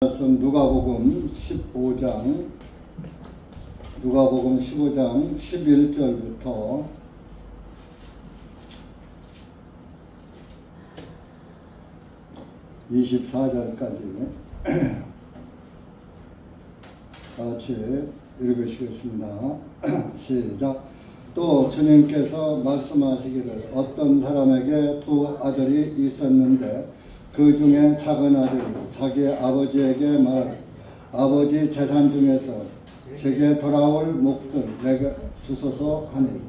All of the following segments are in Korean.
말씀 누가복음 15장 11절부터 24절까지 같이 읽으시겠습니다. 시작. 또 주님께서 말씀하시기를 어떤 사람에게 두 아들이 있었는데 그 중에 작은 아들이 자기 아버지에게 말하되 아버지 재산 중에서 제게 돌아올 몫을 내게 주소서 하니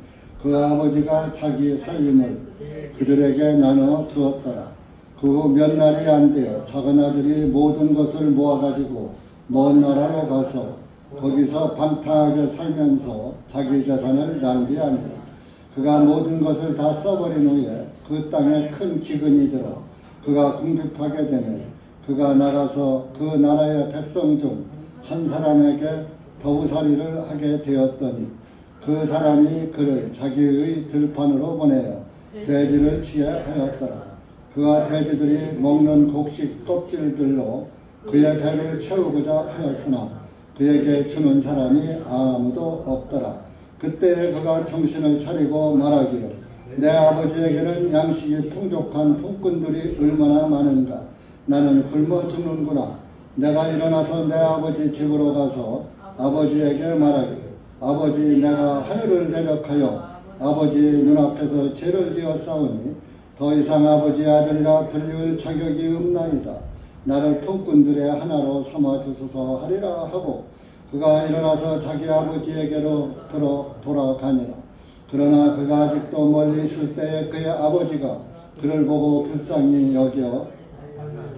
그 아버지가 자기 살림을 그들에게 나눠 주었더라. 그 후 몇 날이 안 되어 작은 아들이 모든 것을 모아가지고 먼 나라로 가서 거기서 방탕하게 살면서 자기 재산을 낭비하니라. 그가 모든 것을 다 써버린 후에 그 땅에 큰 기근이 들어 그가 궁핍하게 되매 그가 나가서 그 나라의 백성 중 한 사람에게 더우살이를 하게 되었더니 그 사람이 그를 자기의 들판으로 보내어 돼지를 치게 하였더라. 그가 돼지들이 먹는 곡식 껍질들로 그의 배를 채우고자 하였으나 그에게 주는 사람이 아무도 없더라. 그때 그가 정신을 차리고 말하기를 내 아버지에게는 양식이 풍족한 품꾼들이 얼마나 많은가. 나는 굶어 죽는구나. 내가 일어나서 내 아버지 집으로 가서 아버지에게 말하기를 아버지 내가 하늘을 대적하여 아버지 눈앞에서 죄를 지었사오니 더 이상 아버지의 아들이라 불릴 자격이 없나이다. 나를 품꾼들의 하나로 삼아 주소서 하리라 하고 그가 일어나서 자기 아버지에게로 돌아가니라. 그러나 그가 아직도 멀리 있을 때에 그의 아버지가 그를 보고 불쌍히 여겨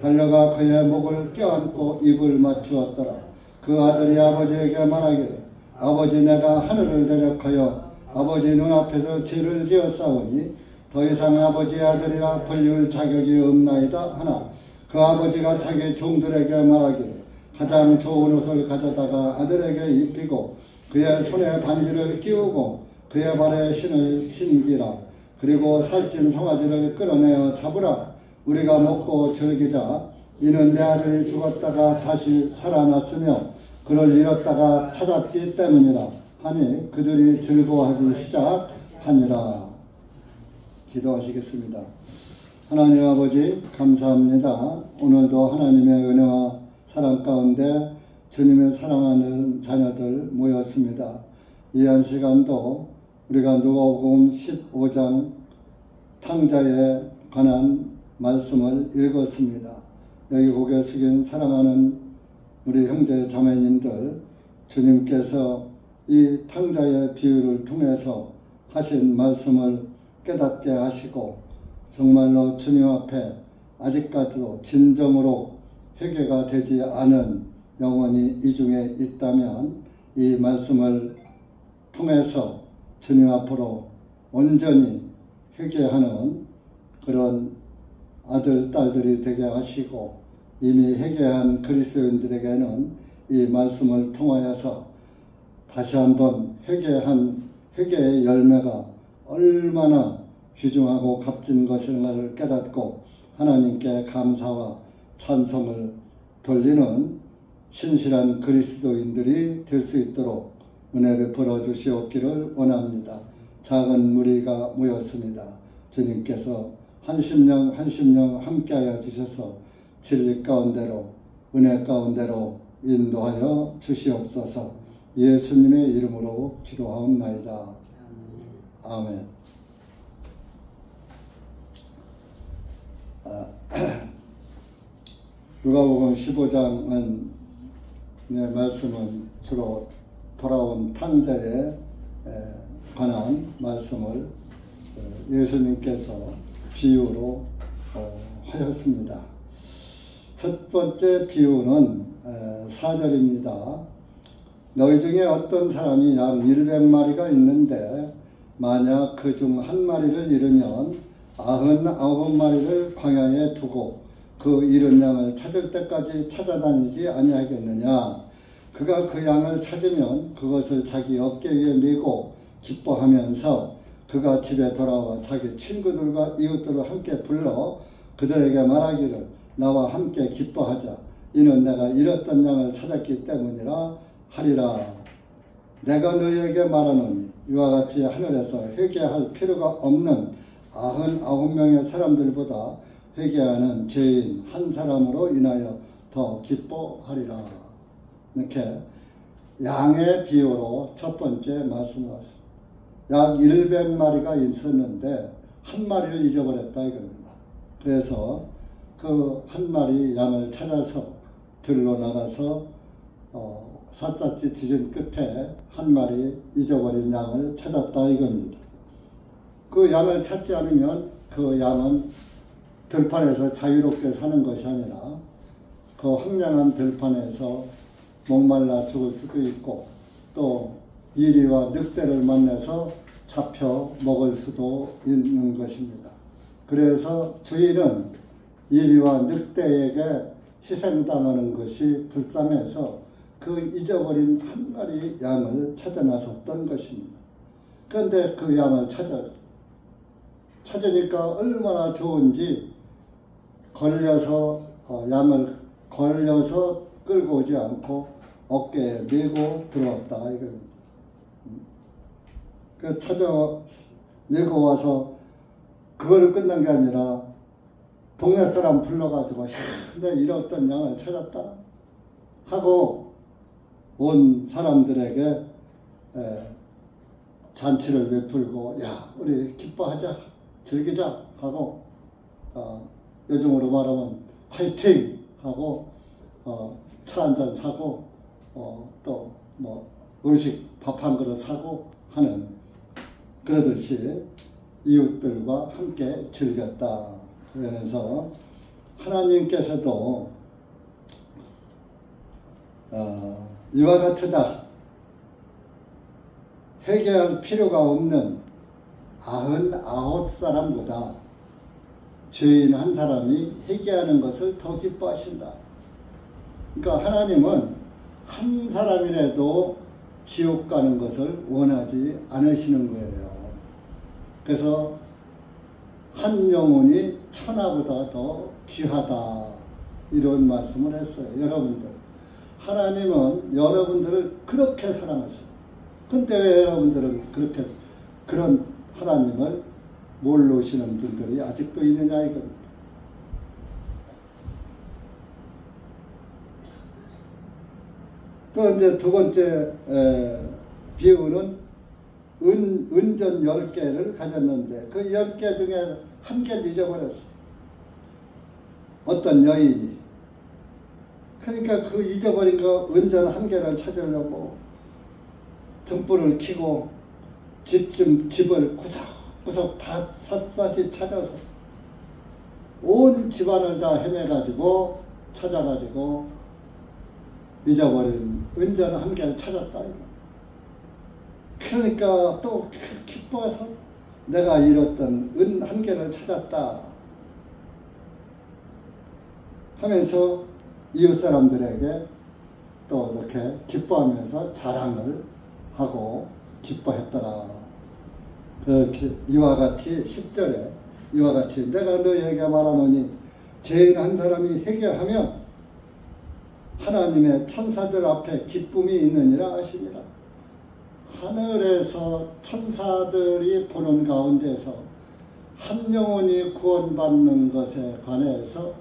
달려가 그의 목을 껴안고 입을 맞추었더라. 그 아들이 아버지에게 말하기를 아버지 내가 하늘을 대적하여 아버지 눈앞에서 죄를 지었사오니 더 이상 아버지의 아들이라 불릴 자격이 없나이다 하나 그 아버지가 자기 종들에게 말하기를 가장 좋은 옷을 가져다가 아들에게 입히고 그의 손에 반지를 끼우고 그의 발에 신을 신기라. 그리고 살찐 송아지를 끌어내어 잡으라. 우리가 먹고 즐기자. 이는 내 아들이 죽었다가 다시 살아났으며 그를 잃었다가 찾았기 때문이라 하니 그들이 즐거워하기 시작하니라. 기도하시겠습니다. 하나님 아버지 감사합니다. 오늘도 하나님의 은혜와 사랑 가운데 주님의 사랑하는 자녀들 모였습니다. 이 한 시간도 우리가 누가복음 15장 탕자에 관한 말씀을 읽었습니다. 여기 고개 숙인 사랑하는 우리 형제 자매님들, 주님께서 이 탕자의 비유를 통해서 하신 말씀을 깨닫게 하시고 정말로 주님 앞에 아직까지도 진정으로 회개가 되지 않은 영혼이 이 중에 있다면 이 말씀을 통해서 주님 앞으로 온전히 회개하는 그런 아들, 딸들이 되게 하시고 이미 회개한 그리스도인들에게는 이 말씀을 통하여서 다시 한번 회개의 열매가 얼마나 귀중하고 값진 것인가를 깨닫고 하나님께 감사와 찬송을 돌리는 신실한 그리스도인들이 될 수 있도록 은혜 베풀어 주시옵기를 원합니다. 작은 무리가 모였습니다. 주님께서 한 심령 함께하여 주셔서 진리 가운데로 은혜 가운데로 인도하여 주시옵소서. 예수님의 이름으로 기도하옵나이다. 아멘. 누가복음 15장은 말씀은 주로 돌아온 탕자에 관한 말씀을 예수님께서 비유로 하였습니다. 첫 번째 비유는 4절입니다. 너희 중에 어떤 사람이 양 100마리가 있는데 만약 그 중 한 마리를 잃으면 99마리를 광야에 두고 그 잃은 양을 찾을 때까지 찾아다니지 아니하겠느냐. 그가 그 양을 찾으면 그것을 자기 어깨 위에 메고 기뻐하면서 그가 집에 돌아와 자기 친구들과 이웃들을 함께 불러 그들에게 말하기를 나와 함께 기뻐하자. 이는 내가 잃었던 양을 찾았기 때문이라 하리라. 내가 너희에게 말하노니 이와 같이 하늘에서 회개할 필요가 없는 99명의 사람들보다 회개하는 죄인 한 사람으로 인하여 더 기뻐하리라. 이렇게 양의 비유로 첫 번째 말씀을 하셨습니다. 약 100마리가 있었는데 한 마리를 잊어버렸다 이겁니다. 그래서 그 한 마리 양을 찾아서 들로 나가서 샅샅이 뒤진 끝에 한 마리 잊어버린 양을 찾았다 이겁니다. 그 양을 찾지 않으면 그 양은 들판에서 자유롭게 사는 것이 아니라 그 황량한 들판에서 목말라 죽을 수도 있고 또 이리와 늑대를 만나서 잡혀 먹을 수도 있는 것입니다. 그래서 주인은 이리와 늑대에게 희생당하는 것이 불쌍해서 그 잊어버린 한 마리 양을 찾아 나섰던 것입니다. 그런데 그 양을 찾으니까 얼마나 좋은지 양을 걸려서 끌고 오지 않고 어깨에 메고 들어왔다 이겁니다. 그 메고 와서 그거를 끝난 게 아니라 동네 사람 불러가지고 근데 잃었던 양을 찾았다 하고 온 사람들에게 잔치를 베풀고 야 우리 기뻐하자 즐기자 하고 요즘으로 말하면 화이팅 하고 차 한잔 사고 또 뭐 음식 밥 한 그릇 사고 하는 그러듯이 이웃들과 함께 즐겼다. 그래서 하나님께서도 이와 같으다. 회개할 필요가 없는 99사람보다 죄인 한 사람이 회개하는 것을 더 기뻐하신다. 그러니까 하나님은 한 사람이라도 지옥 가는 것을 원하지 않으시는 거예요. 그래서 한 영혼이 천하보다 더 귀하다 이런 말씀을 했어요. 여러분들 하나님은 여러분들을 그렇게 사랑하셔요. 근데 왜 여러분들은 그런 하나님을 모르시는 분들이 아직도 있느냐 이겁니다. 또 이제 두 번째 비유는 은전 10개를 가졌는데 그 10개 중에 한 개를 잊어버렸어. 어떤 여인이. 그러니까 그 잊어버린 거 은전 한 개를 찾으려고 등불을 켜고 집을 구석구석 다 샅샅이 찾아서 온 집안을 다 헤매가지고 찾아가지고 잊어버린 은전 한 개를 찾았다. 그러니까 또 기뻐서 내가 잃었던 은 한 개를 찾았다 하면서 이웃 사람들에게 또 이렇게 기뻐하면서 자랑을 하고 기뻐했더라. 그렇게 이와 같이 10절에 이와 같이 내가 너희에게 말하노니 죄인 한 사람이 회개하면 하나님의 천사들 앞에 기쁨이 있느니라 하시니라. 하늘에서 천사들이 보는 가운데서 한 영혼이 구원받는 것에 관해서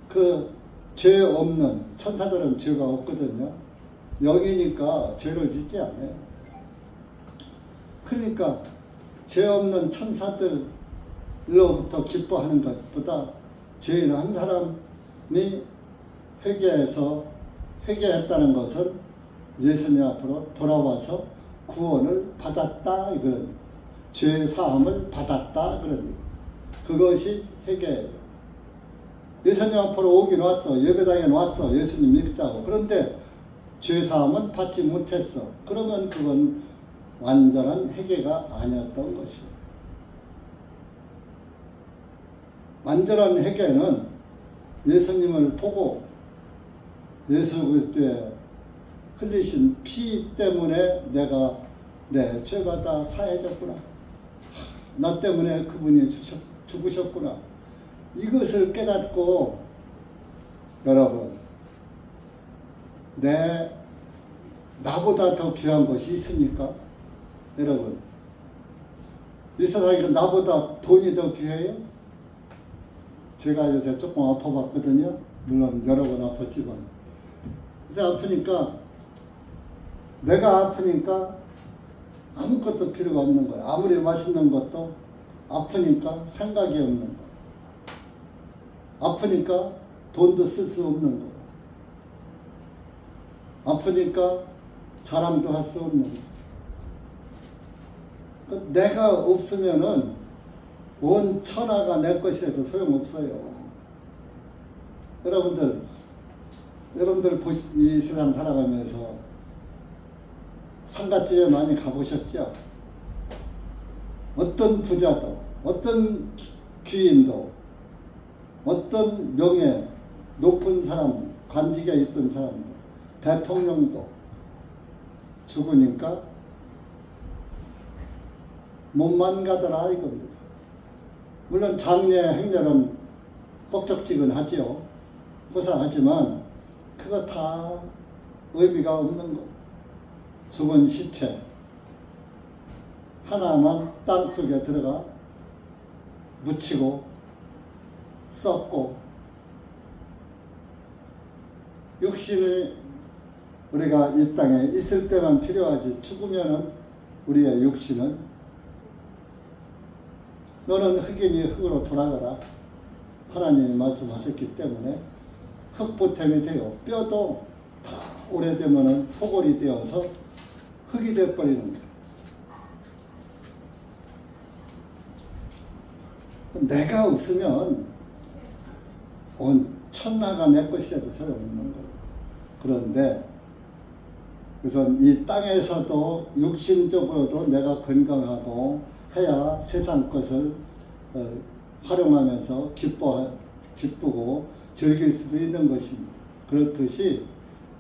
그 죄 없는 천사들은 죄가 없거든요. 여기니까 죄를 짓지 않아요. 그러니까 죄 없는 천사들로부터 기뻐하는 것보다 죄인 한 사람이 회개했다는 것은 예수님 앞으로 돌아와서 구원을 받았다 이거는 죄 사함을 받았다 그런 그것이 회개예요. 예수님 앞으로 오긴 왔어. 예배당에 왔어. 예수님 믿자고. 그런데 죄 사함은 받지 못했어. 그러면 그건 완전한 회개가 아니었던 것이에요. 완전한 회개는 예수님을 보고 예수 그리스도의 흘리신 피 때문에 내가 내 죄가 다 사해졌구나. 나 때문에 그분이 죽으셨구나. 이것을 깨닫고 여러분 나보다 더 귀한 것이 있습니까? 여러분 이 세상에 나보다 돈이 더 귀해요? 제가 요새 조금 아파봤거든요. 물론 여러 번 아팠지만 근데 내가 아프니까 아무것도 필요가 없는 거예요. 아무리 맛있는 것도 아프니까 생각이 없는 거예요. 아프니까 돈도 쓸 수 없는 거예요. 아프니까 자랑도 할 수 없는 거예요. 내가 없으면은 온 천하가 내 것이라도 소용없어요. 여러분들 이 세상 살아가면서 상가집에 많이 가보셨죠? 어떤 부자도, 어떤 귀인도, 어떤 명예 높은 사람, 관직에 있던 사람도, 대통령도 죽으니까 몸만 가더라 이겁니다. 물론 장례 행렬은 뻑적지근하지요. 호사하지만 그거 다 의미가 없는 거. 죽은 시체 하나만 땅속에 들어가 묻히고 썩고 육신이 우리가 이 땅에 있을 때만 필요하지 죽으면은 우리의 육신은 너는 흙이니 흙으로 돌아가라 하나님이 말씀하셨기 때문에 흙보탬이 되어 뼈도 다 오래되면은 소골이 되어서 흙이 되어버리는 거예요. 내가 없으면 온 천하가 내 것이라도 소용없는 거예요. 그런데 우선 이 땅에서도 육신적으로도 내가 건강하고 해야 세상 것을 활용하면서 기쁘고 즐길 수 있는 것입니다. 그렇듯이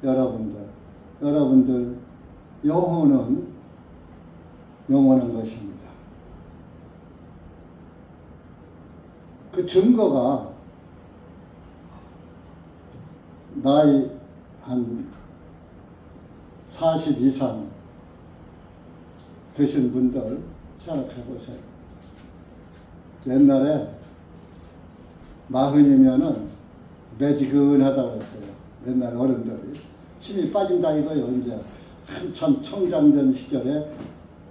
여러분들 영혼은 영원한 것입니다. 그 증거가 나이 한 40 이상 되신 분들 생각해 보세요. 옛날에 40이면은 매지근하다고 했어요. 옛날 어른들이. 힘이 빠진다 이거예요. 이제 한참 청장전 시절에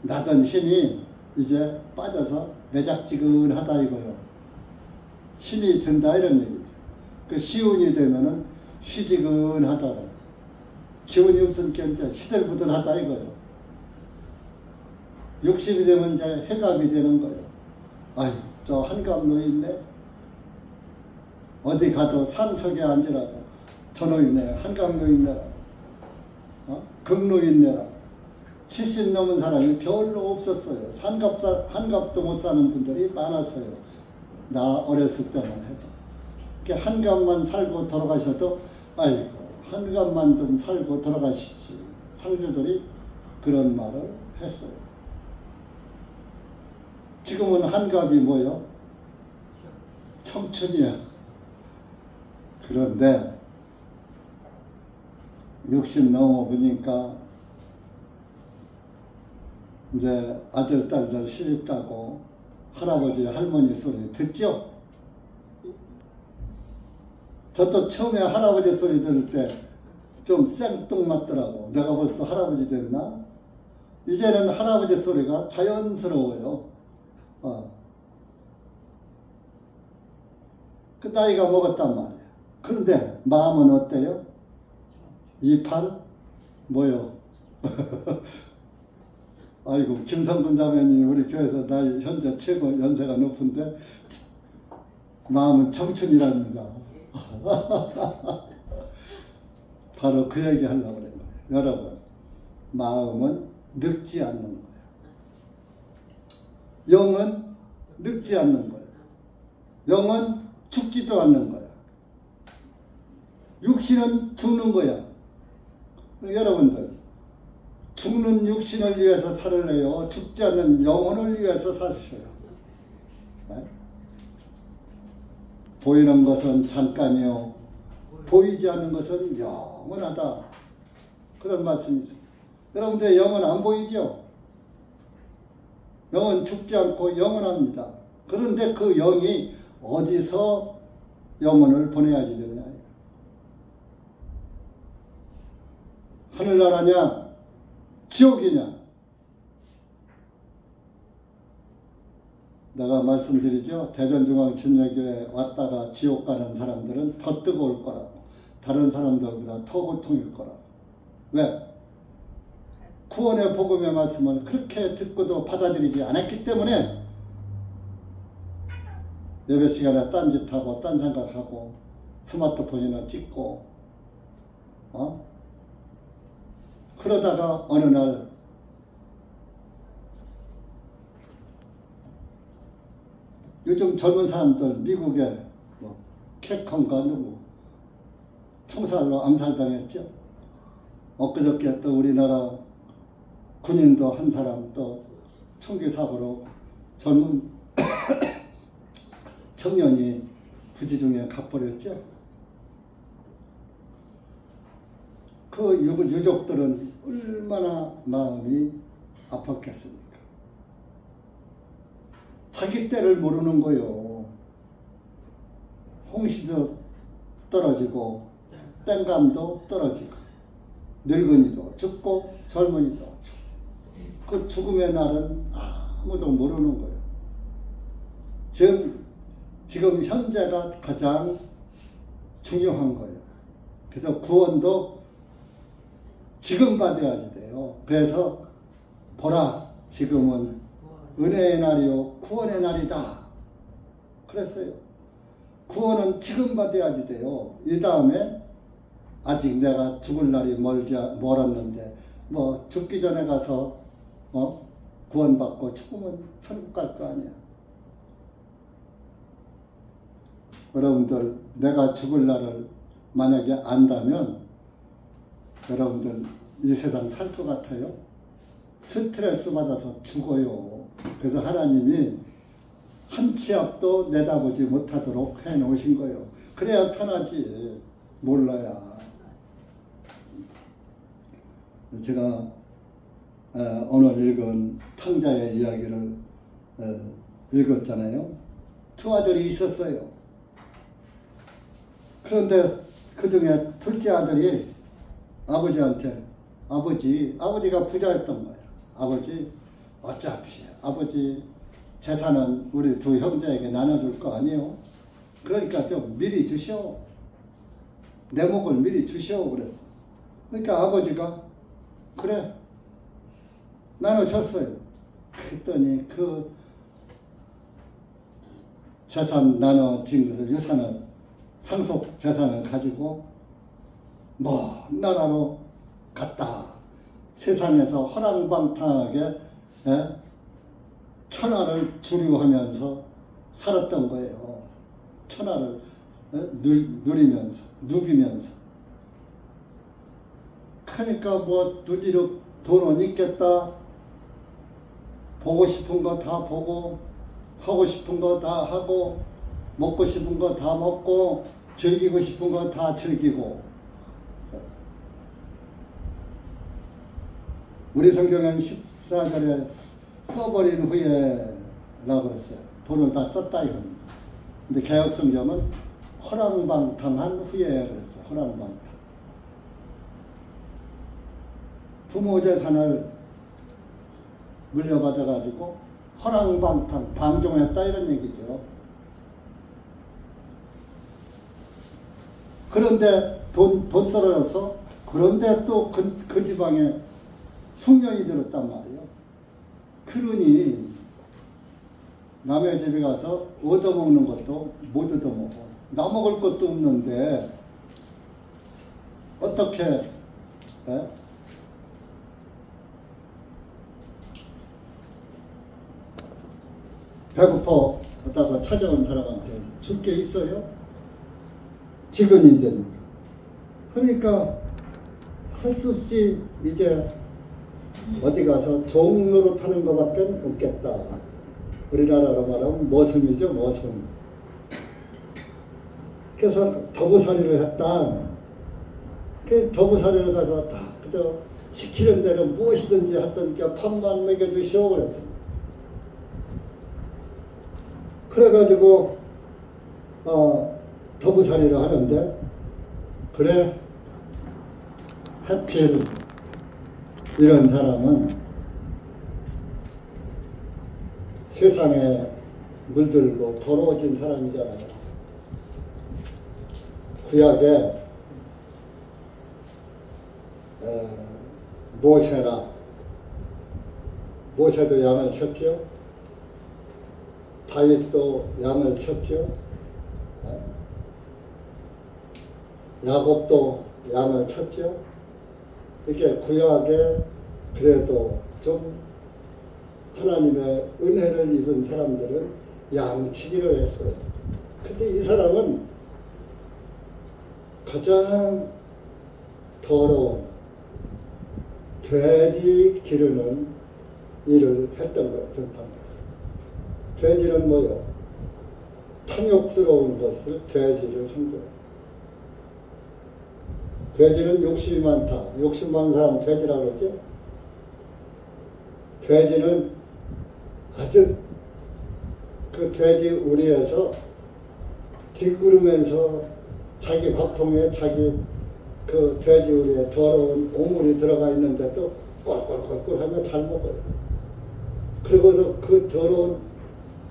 나던 힘이 이제 빠져서 매작지근하다 이거예요. 힘이 든다 이런 얘기죠. 그 시운이 되면은 휘지근하다. 기운이 없으니까 이제 희들부들하다 이거예요. 60이 되면 이제 해갑이 되는 거예요. 아이, 저 한갑 노인네 어디 가도 산석에 앉으라고 저 노인네 한갑 노인네라 극노인네라 70 넘은 사람이 별로 없었어요. 한갑도 못 사는 분들이 많았어요. 나 어렸을 때만 해도. 한갑만 살고 돌아가셔도 아이고 한갑만 좀 살고 돌아가시지. 상주들이 그런 말을 했어요. 지금은 한갑이 뭐요? 청춘이야. 그런데 60 넘어보니까 이제 아들, 딸들 시집 가고 할아버지, 할머니 소리 듣죠? 저도 처음에 할아버지 소리 들을 때 좀 생뚱맞더라고. 내가 벌써 할아버지 됐나? 이제는 할아버지 소리가 자연스러워요. 그 나이가 먹었단 말이에요. 그런데 마음은 어때요? 28? 뭐요? 아이고, 김성근 자매님이 우리 교회에서 나이 현재 최고 연세가 높은데 마음은 청춘이랍니다. 바로 그 얘기 하려고 그래요. 여러분, 마음은 늙지 않는 거예요. 영은 늙지 않는 거예요. 영은 죽지도 않는 거예요. 육신은 죽는 거야. 여러분들, 죽는 육신을 위해서 살을래요? 죽지 않는 영혼을 위해서 사셔요. 네? 보이는 것은 잠깐이요 보이지 않는 것은 영원하다. 그런 말씀이 있습니다. 여러분들의 영은 안 보이죠? 영은 죽지 않고 영원합니다. 그런데 그 영이 어디서 영혼을 보내야지 되느냐. 하늘나라냐 지옥이냐. 내가 말씀드리죠. 대전중앙침례교회 왔다가 지옥 가는 사람들은 더 뜨거울 거라고. 다른 사람들보다 더 고통일 거라고. 왜? 구원의 복음의 말씀을 그렇게 듣고도 받아들이지 않았기 때문에 예배 시간에 딴짓하고 딴 생각하고 스마트폰이나 찍고 그러다가 어느 날 요즘 젊은 사람들 미국에 캐컨가 누구 총살로 암살당했죠. 엊그저께 또 우리나라 군인도 한 사람 또 총기 사고로 젊은 청년이 부지 중에 가버렸죠. 그 유족들은 얼마나 마음이 아팠겠습니까? 자기 때를 모르는 거요. 홍시도 떨어지고 땡감도 떨어지고 늙은이도 죽고 젊은이도 죽고 그 죽음의 날은 아무도 모르는 거예요. 지금 현재가 가장 중요한 거예요. 그래서 구원도 지금 받아야지 돼요. 그래서 보라 지금은 은혜의 날이요 구원의 날이다. 그랬어요. 구원은 지금 받아야지 돼요. 이 다음에 아직 내가 죽을 날이 멀었는데 뭐 죽기 전에 가서 구원받고 죽으면 천국 갈 거 아니야. 여러분들 내가 죽을 날을 만약에 안다면 여러분들 이 세상 살 것 같아요? 스트레스 받아서 죽어요. 그래서 하나님이 한 치 앞도 내다보지 못하도록 해놓으신 거예요. 그래야 편하지. 몰라야. 제가 오늘 읽은 탕자의 이야기를 읽었잖아요. 두 아들이 있었어요. 그런데 그 중에 둘째 아들이 아버지한테 아버지가 부자였던 거예요. 아버지 어차피 아버지 재산은 우리 두 형제에게 나눠줄 거 아니에요. 그러니까 좀 미리 주시오. 내 목을 미리 주시오 그랬어. 그러니까 아버지가 그래 나눠줬어요. 그랬더니 그 재산 나눠진 것을 유산을 상속 재산을 가지고 먼 나라로 갔다. 세상에서 허랑방탕하게 천하를 주류하면서 살았던 거예요. 천하를 누리면서 누비면서. 그러니까 뭐 눈이로 돈은 있겠다. 보고 싶은 거 다 보고 하고 싶은 거 다 하고 먹고 싶은 거 다 먹고 즐기고 싶은 거 다 즐기고. 우리 성경은 14절에 써버린 후에 라고 그랬어요. 돈을 다 썼다 이겁니다. 근데 개혁성경은 허랑방탕한 후에 그랬어요. 허랑방탕. 부모 재산을 물려받아가지고 허랑방탕, 방종했다 이런 얘기죠. 그런데 돈 떨어져서 그런데 또 그 지방에 흉년이 들었단 말이에요. 그러니 남의 집에 가서 얻어먹는 것도 못 얻어먹어. 나 먹을 것도 없는데 어떻게 배고파 하다가 찾아온 사람한테 줄 게 있어요? 직원이 되니까. 그러니까 할 수 없이 이제 어디 가서 종로로 타는 것밖에 없겠다. 우리나라로 말하면 머슴이죠, 머슴. 그래서 더부살이를 했다. 그 더부살이를 가서 다 그저 시키는 대로 무엇이든지 하더니까 밥만 먹여주시오 그랬더니. 그래가지고 더부살이를 하는데 그래 하필 이런 사람은 세상에 물들고 더러워진 사람이잖아요. 구약에 모세도 양을 쳤죠. 다윗도 양을 쳤죠. 야곱도 양을 쳤죠. 이렇게 구약에 그래도 좀 하나님의 은혜를 입은 사람들은 양치기를 했어요. 근데 이 사람은 가장 더러운 돼지 기르는 일을 했던 거예요. 돼지는 뭐요? 탐욕스러운 것을 돼지를 상대해요. 돼지는 욕심이 많다. 욕심 많은 사람 돼지라고 그러죠. 돼지는 아주 그 돼지 우리에서 뒹구르면서 자기 밥통에 자기 그 돼지 우리에 더러운 오물이 들어가 있는데도 꼴꼴꼴꼴 하면 잘 먹어요. 그리고도 그 더러운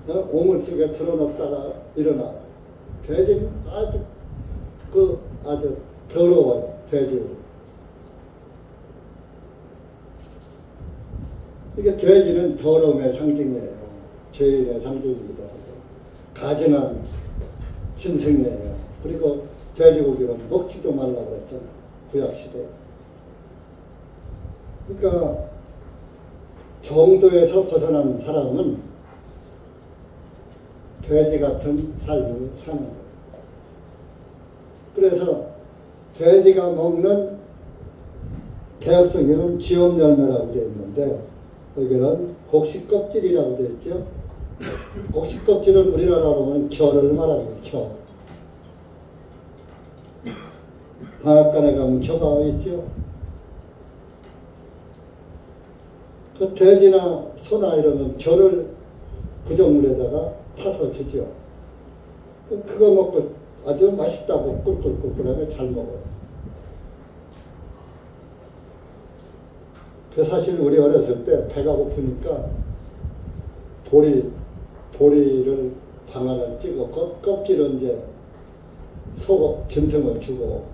오물 속에 들어놓다가 일어나. 돼지는 아주 더러워요. 돼지. 이게 돼지는 더러움의 상징이에요. 죄인의 상징이기도 하고 가증한 짐승이에요. 그리고 돼지고기는 먹지도 말라고 그랬잖아. 구약시대에. 그러니까 정도에서 벗어난 사람은 돼지 같은 삶을 사는 거예요. 그래서 돼지가 먹는 개혁성에는 쥐엄열매라고 되어 있는데 여기는 곡식껍질이라고 되어 있죠. 곡식껍질은 우리나라로 보면 겨를 말하는 거예요. 겨. 방앗간에 가면 겨가 있죠. 그 돼지나 소나 이러면 겨를 구정물에다가 타서 주죠. 그거 먹고 아주 맛있다고 꿀꿀꿀꿀하면 잘 먹어요. 그 사실 우리 어렸을 때 배가 고프니까 보리를 방아를 찍어 껍질은 이제 소 짐승을 주고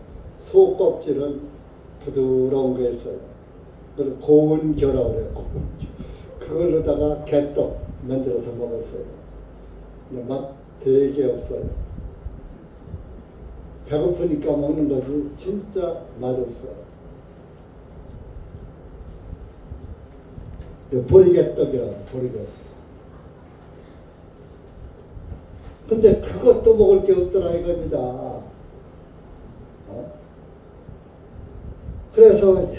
소 껍질은 부드러운 거 있어요. 그걸 고운 겨라고 그래요. 그걸로다가 개떡 만들어서 먹었어요. 근데 맛 되게 없어요. 배고프니까 먹는 거지 진짜 맛없어요. 보리개떡이라고 보리개떡. 근데 그것도 먹을 게 없더라 이겁니다. 그래서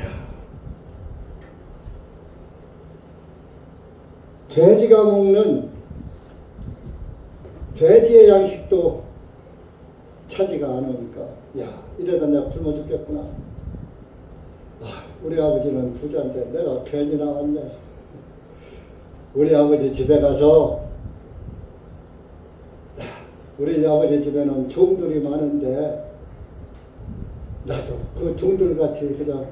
돼지가 먹는 돼지의 양식도 차지가 않으니까 이러다 내가 굶어 죽겠구나. 우리 아버지는 부자인데 내가 괜히 나왔네. 우리 아버지 집에 가서 우리 아버지 집에는 종들이 많은데 나도 그 종들같이 그냥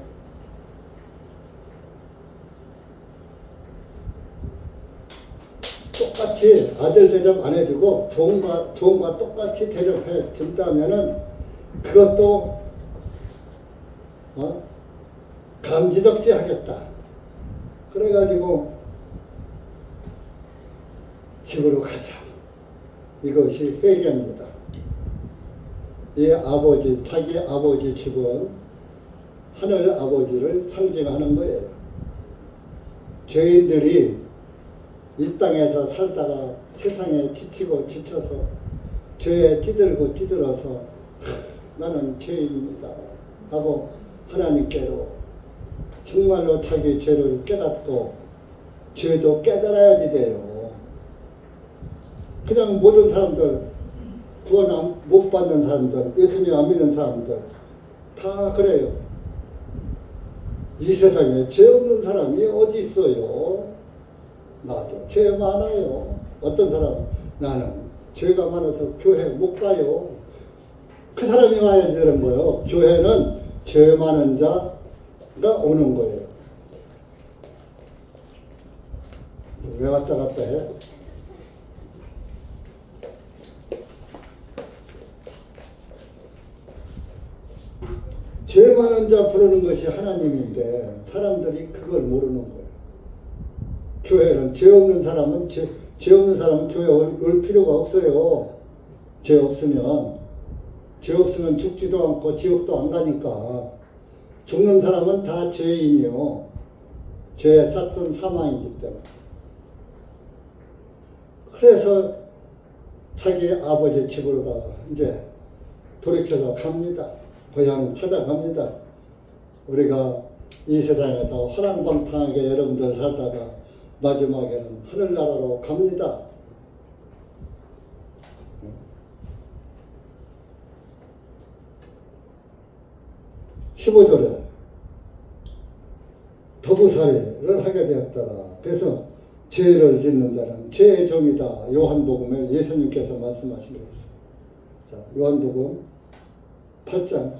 똑같이 아들 대접 안 해주고 종과 똑같이 대접해 준다면은 그것도 감지덕지 하겠다. 그래가지고 집으로 가자. 이것이 회개입니다. 이 아버지, 자기 아버지 집은 하늘 아버지를 상징하는 거예요. 죄인들이 이 땅에서 살다가 세상에 지치고 지쳐서 죄에 찌들고 찌들어서 나는 죄인입니다 하고 하나님께로 정말로 자기 죄를 깨닫고 죄도 깨달아야지 돼요. 그냥 모든 사람들 구원 못 받는 사람들, 예수님 안 믿는 사람들 다 그래요. 이 세상에 죄 없는 사람이 어디 있어요? 나도 죄 많아요. 어떤 사람, 나는 죄가 많아서 교회 못 가요. 그 사람이 와야지 되는 거예요. 교회는 죄 많은 자가 오는 거예요. 왜 왔다 갔다 해? 죄 많은 자 부르는 것이 하나님인데 사람들이 그걸 모르는 거예요. 교회는 죄 없는 사람은 죄 없는 사람은 교회 올 필요가 없어요. 죄 없으면 죽지도 않고 지옥도 안 가니까. 죽는 사람은 다 죄인이요. 죄의 싹은 사망이기 때문에. 그래서 자기 아버지 집으로 다 이제 돌이켜서 갑니다. 고향 찾아갑니다. 우리가 이 세상에서 화랑방탕하게 여러분들 살다가 마지막에는 하늘나라로 갑니다. 15절에 더부살이를 하게 되었더라. 그래서 죄를 짓는 자는 죄의 종이다. 요한복음에 예수님께서 말씀하신 게 있어요. 자, 요한복음 8장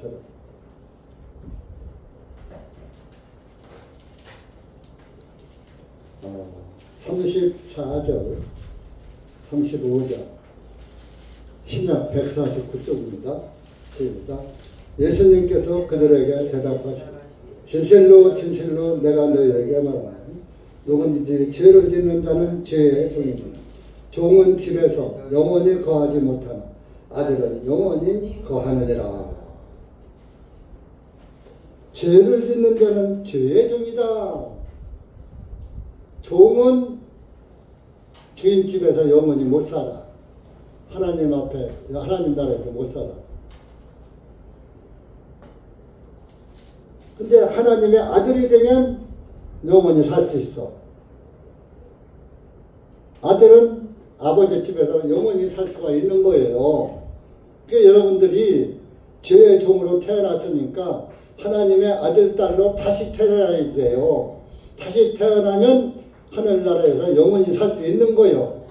34절 35절 신약 149쪽입니다. 시작. 예수님께서 그들에게 대답하시고 진실로 진실로 내가 너희에게 말하노니 누구든지 죄를 짓는 자는 죄의 종이니 종은 집에서 영원히 거하지 못하나 아들은 영원히 거하느니라. 죄를 짓는 자는 죄의 종이다. 종은 주인 집에서 영원히 못 살아. 하나님 앞에, 하나님 나라에서 못 살아. 근데 하나님의 아들이 되면 영원히 살 수 있어. 아들은 아버지 집에서 영원히 살 수가 있는 거예요. 그러니까 여러분들이 죄의 종으로 태어났으니까 하나님의 아들, 딸로 다시 태어나야 돼요. 다시 태어나면 하늘나라에서 영원히 살 수 있는 거예요.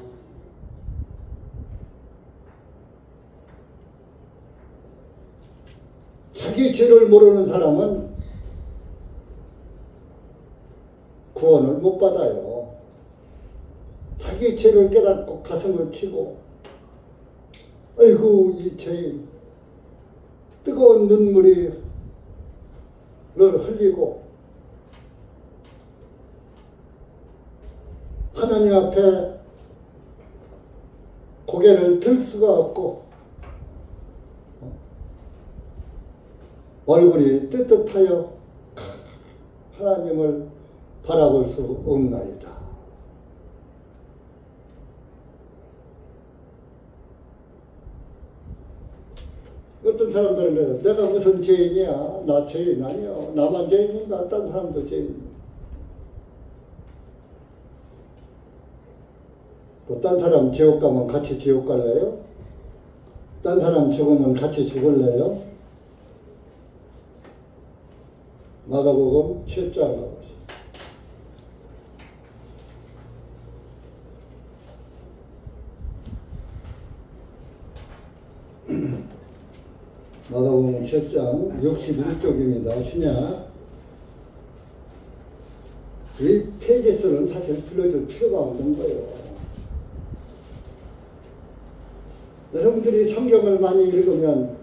자기 죄를 모르는 사람은 구원을 못 받아요. 자기 죄를 깨닫고 가슴을 치고 아이고 이 죄인 뜨거운 눈물을 흘리고 하나님 앞에 고개를 들 수가 없고 얼굴이 뜨뜻하여 하나님을 바라볼 수 없나이다. 어떤 사람들은 그래요. 내가 무슨 죄인이야? 나 죄인 아니야. 나만 죄인인가? 다른 사람도 죄인이야. 또 딴 사람 지옥 가면 같이 지옥 갈래요? 딴 사람 죽으면 같이 죽을래요? 마가복음 7장 가보시죠. 마가복음 7장 61쪽입니다. 신약. 이 페이지수는 사실 불러줄 필요가 없는 거예요. 여러분들이 성경을 많이 읽으면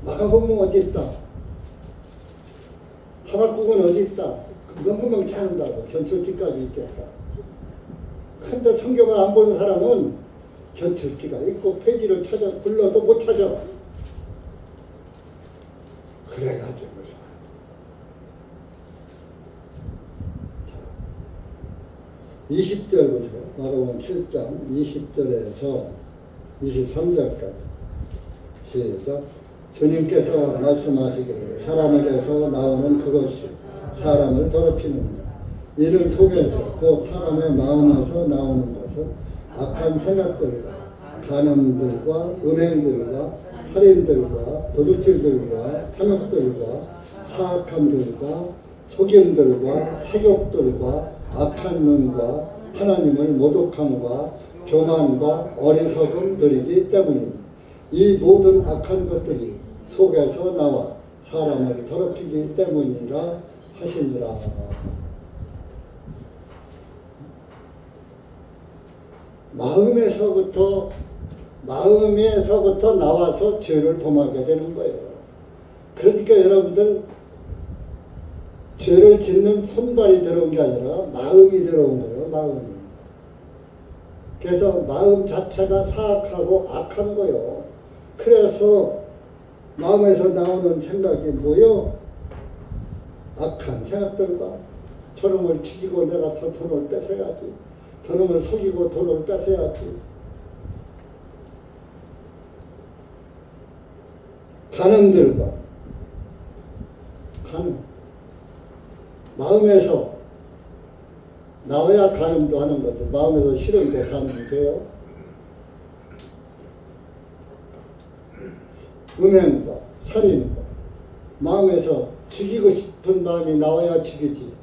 마가복음 어디 있다? 하박국은 어디 있다? 금방 찾는다고. 견출지까지 있겠다. 그런데 성경을 안 보는 사람은 견출지가 있고 페이지를 찾아 불러도 못 찾아. 그래가지고 20절 보세요. 마가복음 7장 20절에서 23절까지 시작. 주님께서 말씀하시기를 사람에게서 나오는 그것이 사람을 더럽히느니라. 이는 속에서 곧 사람의 마음에서 나오는 것은 악한 생각들과 간음들과 음행들과 살인들과 도둑질들과 탐욕들과 사악함들과 속임들과 색욕들과 악한 눈과 하나님을 모독함과 교만과 어리석음들이기 때문입니다. 이 모든 악한 것들이 속에서 나와 사람을 더럽히기 때문이라 하시니라. 마음에서부터 나와서 죄를 범하게 되는 거예요. 그러니까 여러분들 죄를 짓는 손발이 들어온 게 아니라 마음이 들어온 거예요. 마음이. 그래서 마음 자체가 사악하고 악한 거예요. 그래서 마음에서 나오는 생각이 뭐요? 악한 생각들과 저놈을 죽이고 내가 저 돈을 뺏어야지. 저놈을 속이고 돈을 뺏어야지. 간음들과 간음. 마음에서 나와야 간음도 하는 거죠. 마음에서 싫은데 간음이 돼요. 음행과 살인과 마음에서 죽이고 싶은 마음이 나와야 죽이지.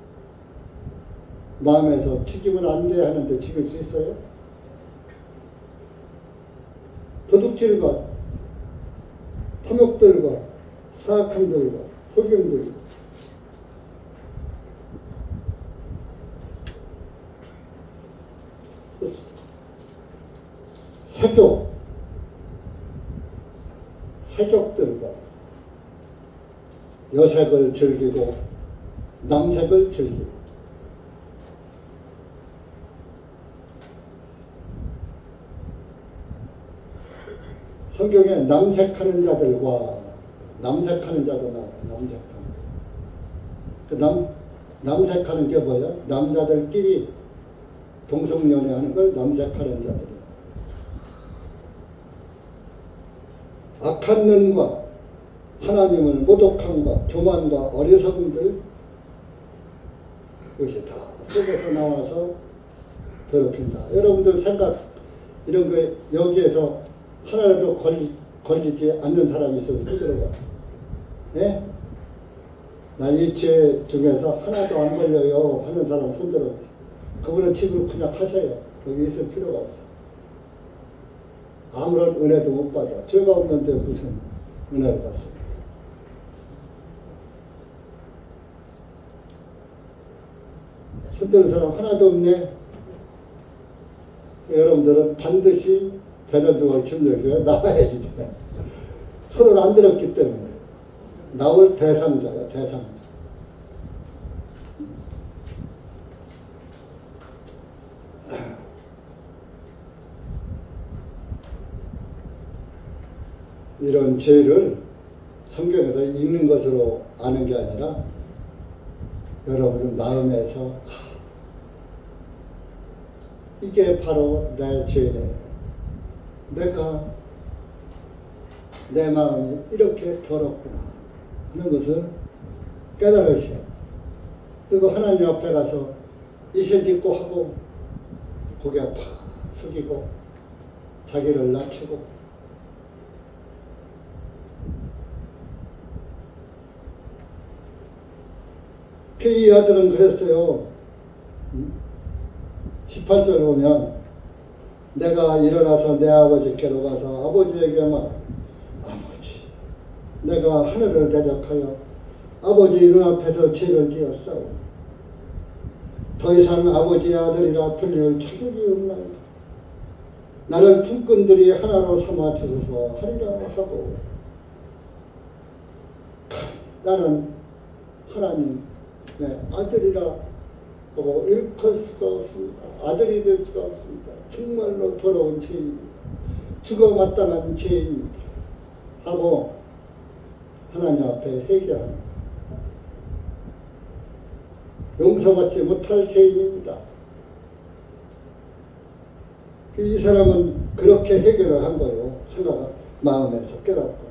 마음에서 죽이면 안 돼 하는데 죽일 수 있어요? 도둑질과 탐욕들과 사악함들과 속임들과 색욕들과 여색을 즐기고 남색을 즐기고 성경에 남색하는 자들과 남색하는 자도 나와요. 남색하는 게 뭐예요? 남자들끼리 동성연애하는 걸 남색하는 자들이에요. 악한 눈과 하나님을 모독함과 교만과 어리석음들 이것이 다 속에서 나와서 더럽힌다. 여러분들 생각 이런 거 여기에서 하나라도 걸리지 않는 사람이 있어서 손 들어봐. 예? 나 이 죄 중에서 하나도 안 걸려요 하는 사람 손 들어보세요. 그분은 집으로 그냥 하셔요. 여기 있을 필요가 없어. 아무런 은혜도 못 받아. 죄가 없는데 무슨 은혜를 받습니까? 손 드는 사람 하나도 없네. 여러분들은 반드시 대전중앙 침례교회 나와야지. 손을 안 들었기 때문에 나올 대상자야. 대상자. 이런 죄를 성경에서 읽는 것으로 아는 게 아니라 여러분은 마음에서 이게 바로 내 죄네. 내가 내 마음이 이렇게 더럽구나 하는 것을 깨달으셔. 그리고 하나님 앞에 가서 이실직고 하고 고개 팍 숙이고 자기를 낮추고 이 아들은 그랬어요. 18절 보면 내가 일어나서 내 아버지께로 가서 아버지에게 말하니 아버지 내가 하늘을 대적하여 아버지 눈앞에서 죄를 지었사오니 더 이상 아버지의 아들이라 불릴 자격이 없나이다. 나를 품꾼들이 하나로 삼아 주소서 하리라 하고 나는 하나님 아들이라 하고 일컬 수가 없습니다. 아들이 될 수가 없습니다. 정말로 더러운 죄입니다. 죽어 마땅한 죄입니다. 하고 하나님 앞에 회개합니다. 용서받지 못할 죄인입니다. 이 사람은 그렇게 해결을 한 거예요. 생각 마음에서 깨닫고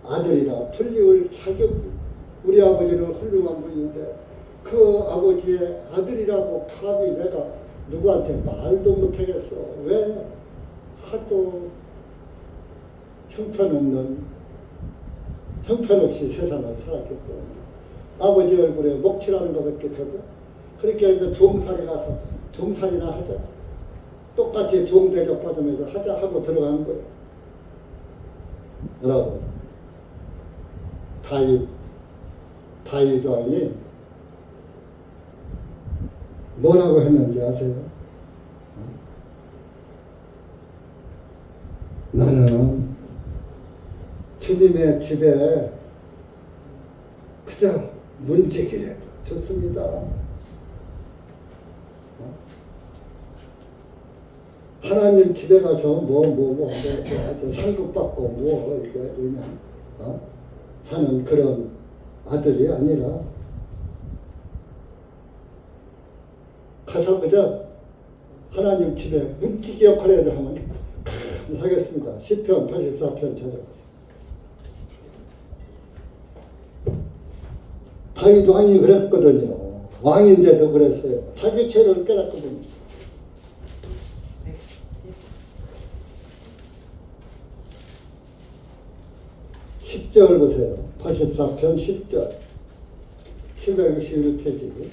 아들이라 불리울 자격이 우리 아버지는 훌륭한 분인데 그 아버지의 아들이라고 감히 내가 누구한테 말도 못하겠어. 왜? 하도 형편없이 세상을 살았기 때문에 아버지 얼굴에 먹칠하는 것밖에 더죠. 그렇게 이제 종살이 가서 종살이나 하자. 똑같이 종 대접 받으면서 하자 하고 들어간 거예요. 여러분, 다윗 왕이 뭐라고 했는지 아세요? 나는 주님의 집에 그저 문지기라도 좋습니다. 하나님 집에 가서 상급받고 이렇게 그냥 사는 그런 아들이 아니라 가서 그저 하나님 집에 문지기 역할이라도 하면 감사하겠습니다. 시편 84편 찾아보세요. 다윗 왕이 그랬거든요. 왕인데도 그랬어요. 자기 죄를 깨닫거든요. 10절 보세요. 84편 10절. 761페이지.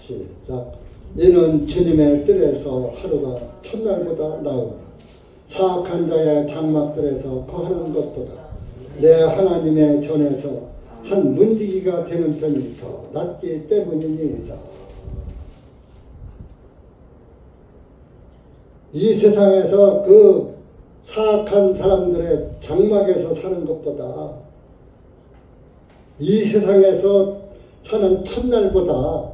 시작. 이는 주님의 뜰에서 하루가 첫날보다 나으나 사악한 자의 장막들에서 거하는 것보다 내 하나님의 전에서 한 문지기가 되는 편이 더 낫기 때문입니다. 이 세상에서 그 사악한 사람들의 장막에서 사는 것보다 이 세상에서 사는 첫날보다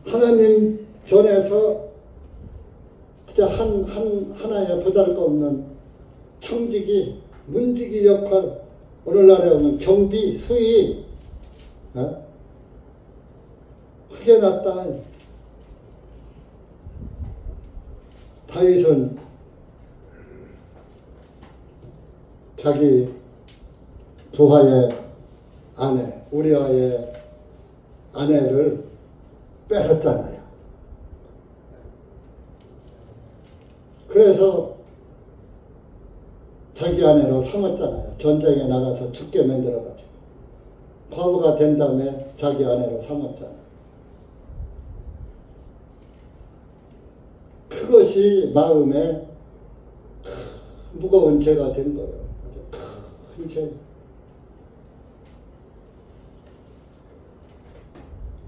하나님 전에서 그저 하나의 보잘것없는 청지기, 문지기 역할, 오늘날에 오면 경비, 수의, 크게 낫다. 다윗은 자기 부하의 아내, 우리아의 아내를 뺏었잖아요. 그래서 자기 아내로 삼았잖아요. 전쟁에 나가서 죽게 만들어가지고. 과부가 된 다음에 자기 아내로 삼았잖아요. 그것이 마음에 무거운 죄가 된 거예요. 큰 죄.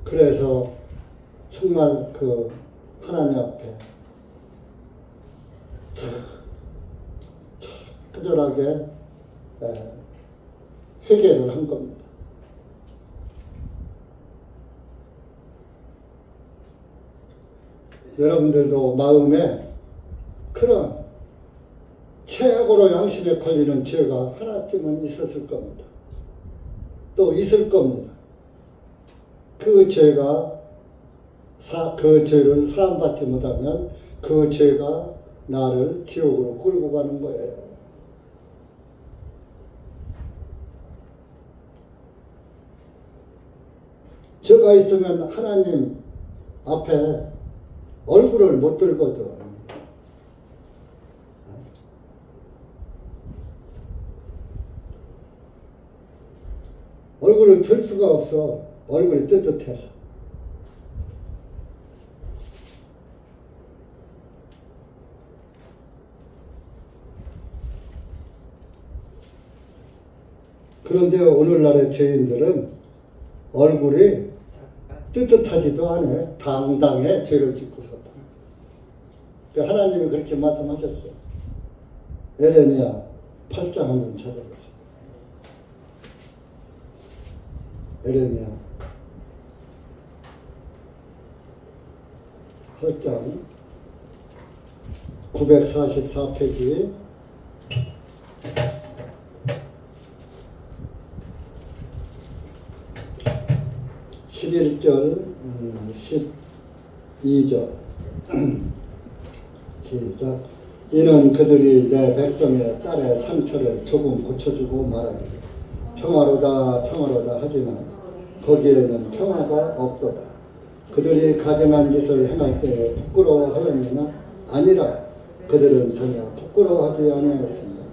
그래서 정말 그 하나님 앞에 처절하게 회개를 한 겁니다. 여러분들도 마음에 그런 최악으로 양심에 걸리는 죄가 하나쯤은 있었을 겁니다. 또 있을 겁니다. 그 죄가 그 죄를 사함받지 못하면 그 죄가 나를 지옥으로 끌고 가는 거예요. 죄가 있으면 하나님 앞에 얼굴을 못 들거든. 얼굴을 들 수가 없어. 얼굴이 뜨뜻해서. 그런데 오늘날의 죄인들은 얼굴이 뜨뜻하지도 않아. 당당해 죄를 짓고서도. 하나님이 그렇게 말씀하셨어요. 에레미야 8장 한번 찾아보세요. 에레미야 8장 944페이지 11절 12절 시작. 이는 그들이 내 백성의 딸의 상처를 조금 고쳐주고 말하기를 평화로다 평화로다 하지만 거기에는 평화가 없도다. 그들이 가증한 짓을 행할 때 부끄러워하였느냐? 아니라 그들은 전혀 부끄러워하지 아니하였습니다.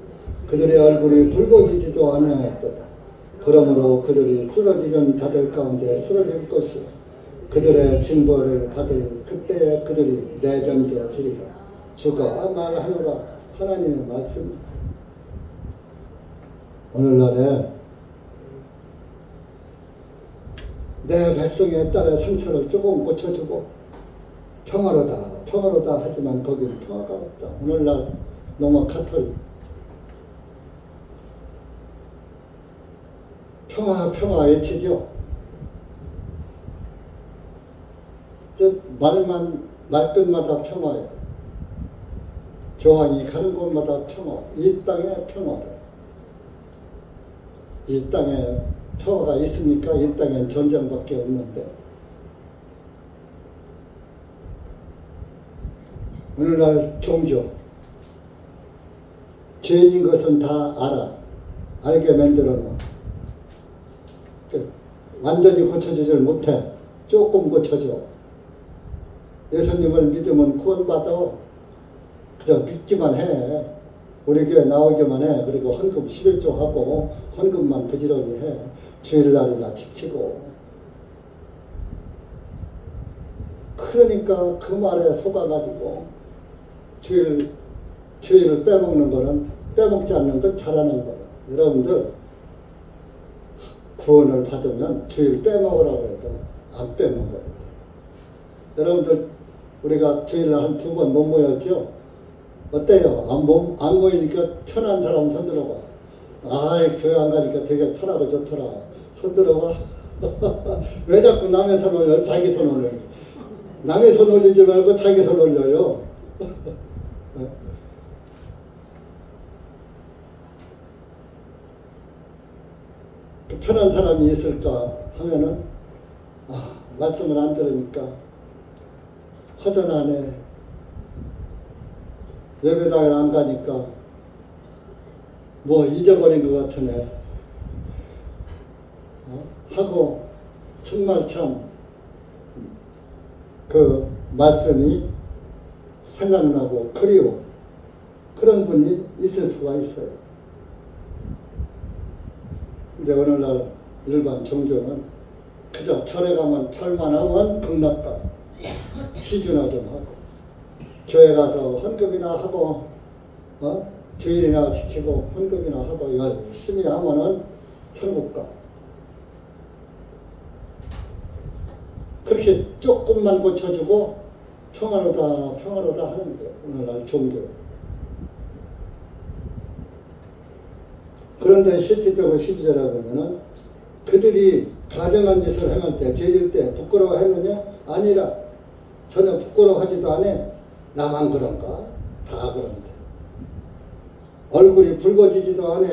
그들의 얼굴이 붉어지지도 아니하였도다. 그러므로 그들이 쓰러지는 자들 가운데 쓰러질 것이요 그들의 징벌을 받을 그때에 그들이 내던져 지리라. 주가 말하노라. 하나님의 말씀. 오늘날에 내 백성에 따라 상처를 조금 고쳐주고 평화로다 하지만 거기는 평화가 없다. 오늘날 로마 카톨릭 평화 외치죠. 말끝마다 평화예요. 교황이 가는 곳마다 평화. 이 땅에 평화를. 이 땅에 평화가 있습니까? 이 땅엔 전쟁밖에 없는데. 오늘날 종교 죄인인 것은 다 알게 만들어 놓아. 완전히 고쳐주질 못해. 조금 고쳐줘. 예수님을 믿으면 구원받아. 그저 믿기만 해. 우리 교회 나오기만 해. 그리고 헌금 11조 하고 헌금만 부지런히 해. 주일날이나 지키고. 그러니까 그 말에 속아가지고 주일을 빼먹는 거는 빼먹지 않는 건 잘하는 거예요. 여러분들 구원을 받으면 주일 빼먹으라고 해도 안 빼먹어요. 여러분들 우리가 주일날 한 2번 못 모였죠? 어때요? 안 모이니까 편한 사람 손들어봐. 교회 안 가니까 되게 편하고 좋더라. 손들어봐. 왜 자꾸 남의 손 올려요? 자기 손 올려요. 남의 손 올리지 말고 자기 손 올려요. 편한 사람이 있을까 하면은 말씀을 안 들으니까 허전하네. 예배당을 안 가니까 뭐 잊어버린 것 같으네. 하고 정말 참 그 말씀이 생각나고 그리워. 그런 분이 있을 수가 있어요. 근데 오늘날 일반 종교는 그저 절에 가면 절만 하면 극락가 시주나 좀 하고 교회 가서 헌금이나 하고 주일이나 지키고 헌금이나 하고 열심히 하면은 천국 가. 그렇게 조금만 고쳐주고 평화로다 하는데 오늘날 종교. 그런데 실질적으로 12절에 보면은 그들이 가증한 짓을 행할 때, 죄질 때 부끄러워했느냐? 아니라 전혀 부끄러워하지도 않아. 나만 그런가? 다 그런데. 얼굴이 붉어지지도 않아.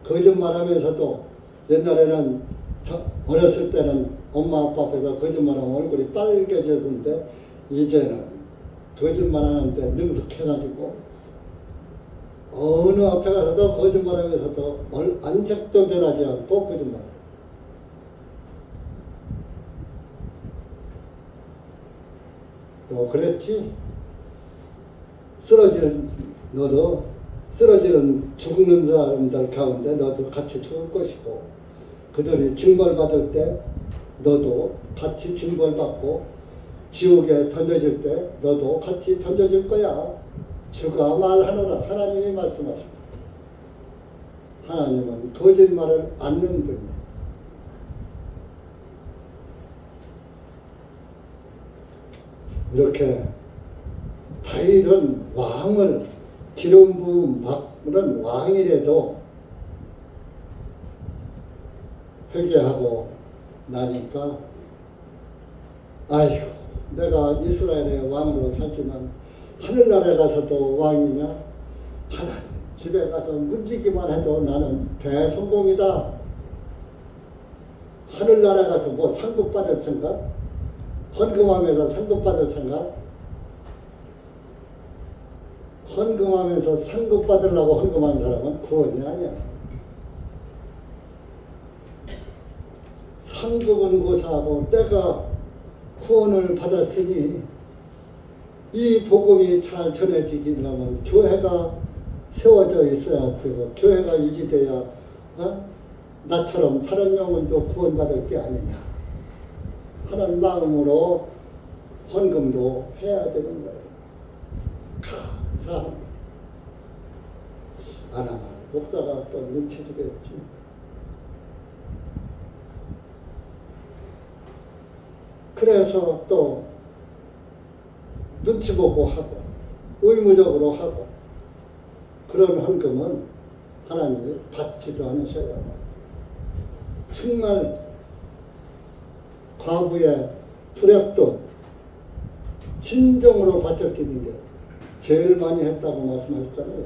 거짓말하면서도 옛날에는 어렸을 때는 엄마 아빠 앞에서 거짓말하면 얼굴이 빨개졌는데 이제는 거짓말하는데 능숙해가지고 어느 앞에 가서도 거짓말하면서도 안색도 변하지 않고 거짓말. 너 그랬지? 너도 쓰러지는 죽는 사람들 가운데 너도 같이 죽을 것이고 그들이 징벌받을 때 너도 같이 징벌받고 지옥에 던져질 때 너도 같이 던져질 거야. 주가 말하노라. 하나님이 말씀하십니다. 하나님은 거짓말을 않는 분이에요. 이렇게 다윗은 왕을 기름 부음 받는 왕이라도 회개하고 나니까 아이고 내가 이스라엘의 왕으로 살지만 하늘나라에 가서도 왕이냐? 하나님 집에 가서 문지기만 해도 나는 대성공이다. 하늘나라에 가서 뭐 상급 받을 생각? 헌금하면서 상급 받을 생각? 헌금하면서 상급 받으려고 헌금한 사람은 구원이 아니야. 상급은 고사하고 내가 구원을 받았으니 이 복음이 잘 전해지려면 교회가 세워져 있어야 되고 교회가 유지돼야 나처럼 다른 영혼도 구원받을 게 아니냐 하는 마음으로 헌금도 해야 되는 거예요. 감사합니다. 안 하면 목사가 또 눈치 주겠지. 그래서 또 눈치 보고 하고 의무적으로 하고 그런 헌금은 하나님이 받지도 않으셔요. 정말 과부의 두렵돈 진정으로 바쳐끼는 게 제일 많이 했다고 말씀하셨잖아요.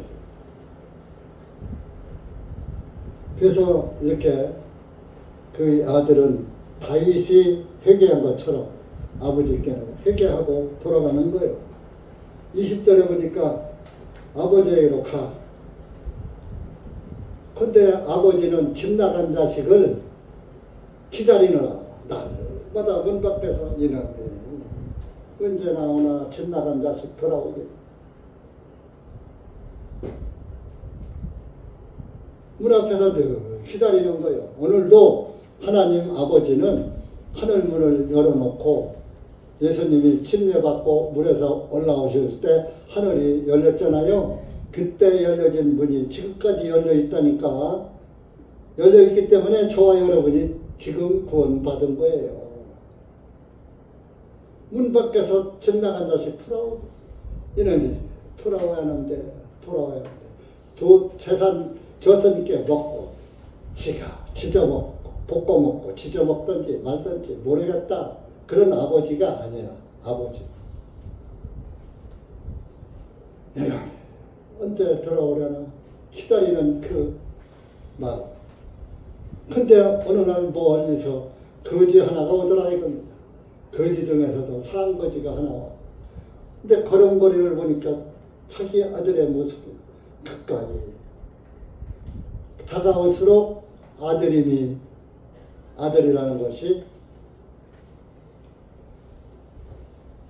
그래서 이렇게 그 아들은 다윗이 회개한 것처럼 아버지께는 회개하고 돌아가는 거예요. 20절에 보니까 아버지에게로 가. 근데 아버지는 집 나간 자식을 기다리느라 날마다 문 밖에서 이놈이 언제 나오나 집 나간 자식 돌아오게. 문 앞에서 늘 기다리는 거예요. 오늘도 하나님 아버지는 하늘 문을 열어놓고 예수님이 침례받고 물에서 올라오실 때 하늘이 열렸잖아요. 그때 열려진 문이 지금까지 열려 있다니까. 열려 있기 때문에 저와 여러분이 지금 구원받은 거예요. 문 밖에서 집 나간 자식 돌아오고 이놈이 돌아와야 하는데 두 재산 줬으니까 먹고 지가 지져먹고 볶아먹고 지져먹든지 말든지 모르겠다. 그런 아버지가 아니야. 아버지. 내가 언제 돌아오려나 기다리는 그 마음. 근데 어느 날 멀리서 거지 하나가 오더라 이겁니다. 거지 중에서도 상거지가 하나 와. 근데 걸음걸이를 보니까 자기 아들의 모습이 가까이 다가올수록 아들이라는 것이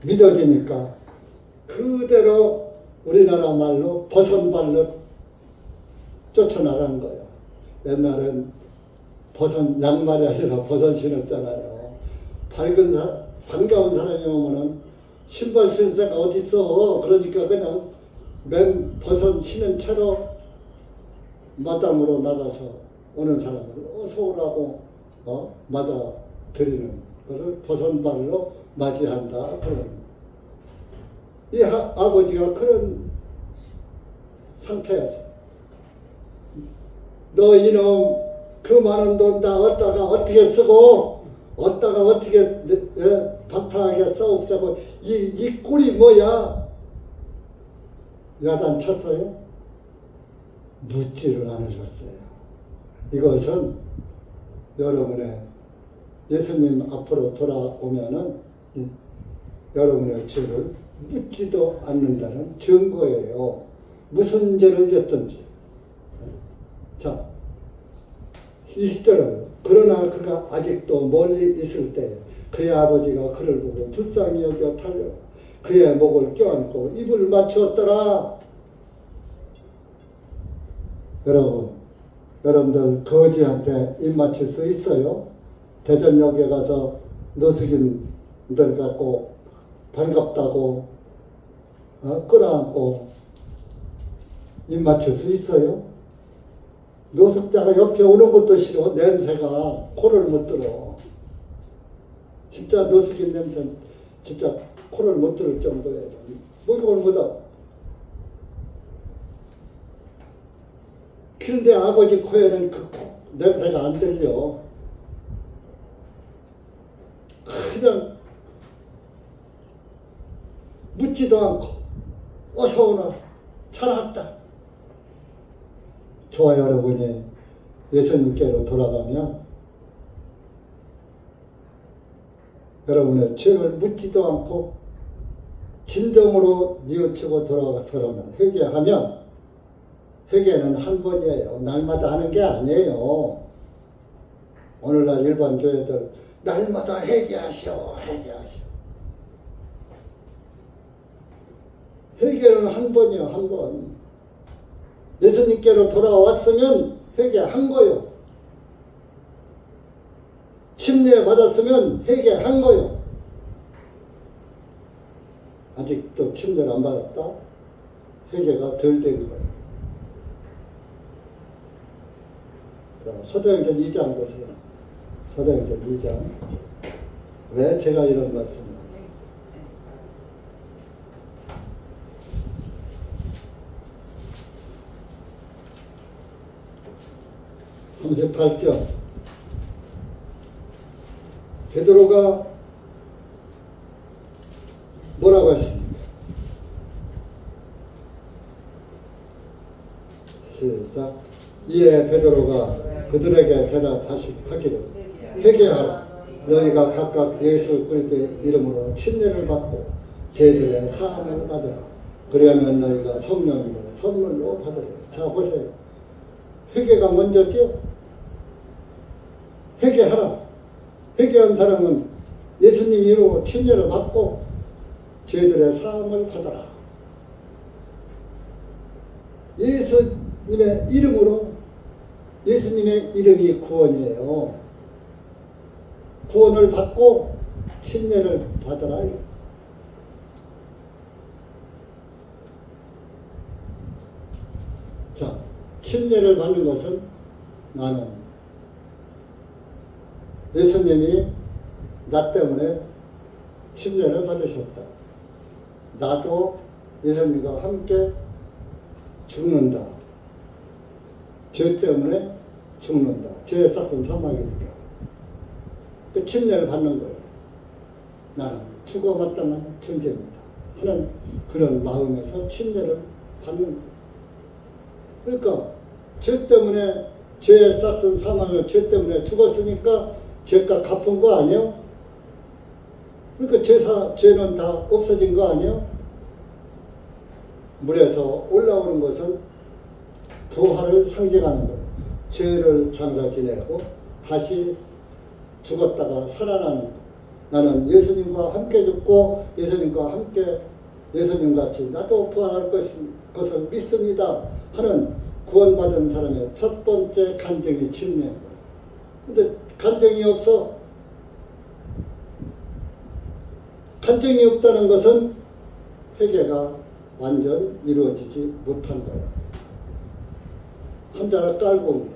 믿어지니까 그대로 우리나라 말로 버선발로 쫓아나간 거예요. 옛날엔 양말이 아니라 버선 신었잖아요. 반가운 사람이 오면은 신발 신을 새가 어딨어. 그러니까 그냥 맨 버선 신은 채로 마당으로 나가서 오는 사람을 어서 오라고 맞아 드리는 것을 버선발로 맞이한다. 그런 이 아버지가 그런 상태였어. 너 이놈 그 많은 돈 다 얻다가 어떻게 쓰고 얻다가 어떻게 방탕하게 써없애고 이 꼴이 뭐야? 야단 쳤어요? 묻지를 않으셨어요. 이것은 여러분의 예수님 앞으로 돌아오면은 여러분의 죄를 묻지도 않는다는 증거예요. 무슨 죄를 졌든지. 자, 20절은 그러나 그가 아직도 멀리 있을 때 그의 아버지가 그를 보고 불쌍히 여겨 달려 그의 목을 껴안고 입을 맞추었더라. 여러분들 거지한테 입 맞출 수 있어요? 대전역에 가서 노숙인들 갖고 반갑다고 끌어안고 입 맞출 수 있어요? 노숙자가 옆에 오는 것도 싫어. 냄새가 코를 못 들어. 진짜 노숙인 냄새 진짜 코를 못 들을 정도예요. 목욕을 못하고. 그런데 아버지 코에는 그 냄새가 안 들려. 그냥 묻지도 않고 어서 오너라. 잘 왔다. 저와 여러분이 예수님께로 돌아가면 여러분의 죄를 묻지도 않고 진정으로 뉘우치고 돌아가서는 회개하면 회개는 한 번이에요. 날마다 하는 게 아니에요. 오늘날 일반 교회들 날마다 회개하시오. 회개는 한 번이요, 한 번. 예수님께로 돌아왔으면 회개한 거요. 침례 받았으면 회개한 거요. 아직도 침례를 안 받았다? 회개가 덜 된 거예요. 사도행전 2장 보세요. 사도행전 2장. 왜 제가 이런 말씀을? 38절. 베드로가 뭐라고 했습니까? 시작. 이에 베드로가 그들에게 대답하기를 회개하라. 너희가 각각 예수 그리스도의 이름으로 침례를 받고 죄들의 사함을 받으라. 그리하면 너희가 성령님을 선물로 받으리라. 자 보세요. 회개가 먼저죠. 회개하라. 회개한 사람은 예수님 이름으로 침례를 받고 죄들의 사함을 받아라. 예수님의 이름으로, 예수님의 이름이 구원이에요. 구원을 받고 침례를 받아라. 자, 침례를 받는 것은 나는 예수님이 나 때문에 침례를 받으셨다. 나도 예수님과 함께 죽는다. 죄 때문에 죽는다. 죄의 싹은 사망이니까. 그 침례를 받는 거예요. 나는 죽어마땅한 존재입니다 하는 그런 마음에서 침례를 받는 거예요. 그러니까 죄 때문에, 죄의 싹은 사망을 죄 때문에 죽었으니까 죄가 갚은 거 아니에요? 그러니까 죄는 다 없어진 거 아니에요? 물에서 올라오는 것은 부활을 상징하는 거예요. 죄를 장사 지내고 다시 죽었다가 살아나는 거예요. 나는 예수님과 함께 죽고 예수님과 함께 예수님같이 나도 부활할 것을 믿습니다 하는 구원받은 사람의 첫 번째 간증이 침례인 거예요. 근데 간증이 없어. 간증이 없다는 것은 회개가 완전 이루어지지 못한 거예요. 한자를 깔고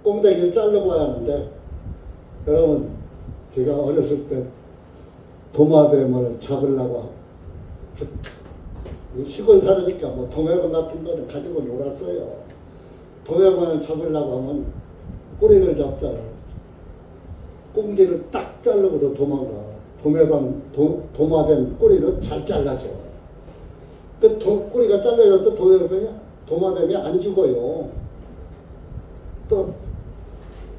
꽁대기를 잘라봐야 하는데, 여러분 제가 어렸을 때 도마뱀을 잡으려고 시골 살으니까 뭐 도마뱀 같은 거는 가지고 놀았어요. 도마뱀을 잡으려고 하면 꼬리를 잡잖아요. 꽁지를 딱 자르고서 도망가. 도마뱀 꼬리를 잘 잘라줘. 그 꼬리가 잘라져도 도마뱀이 안 죽어요. 또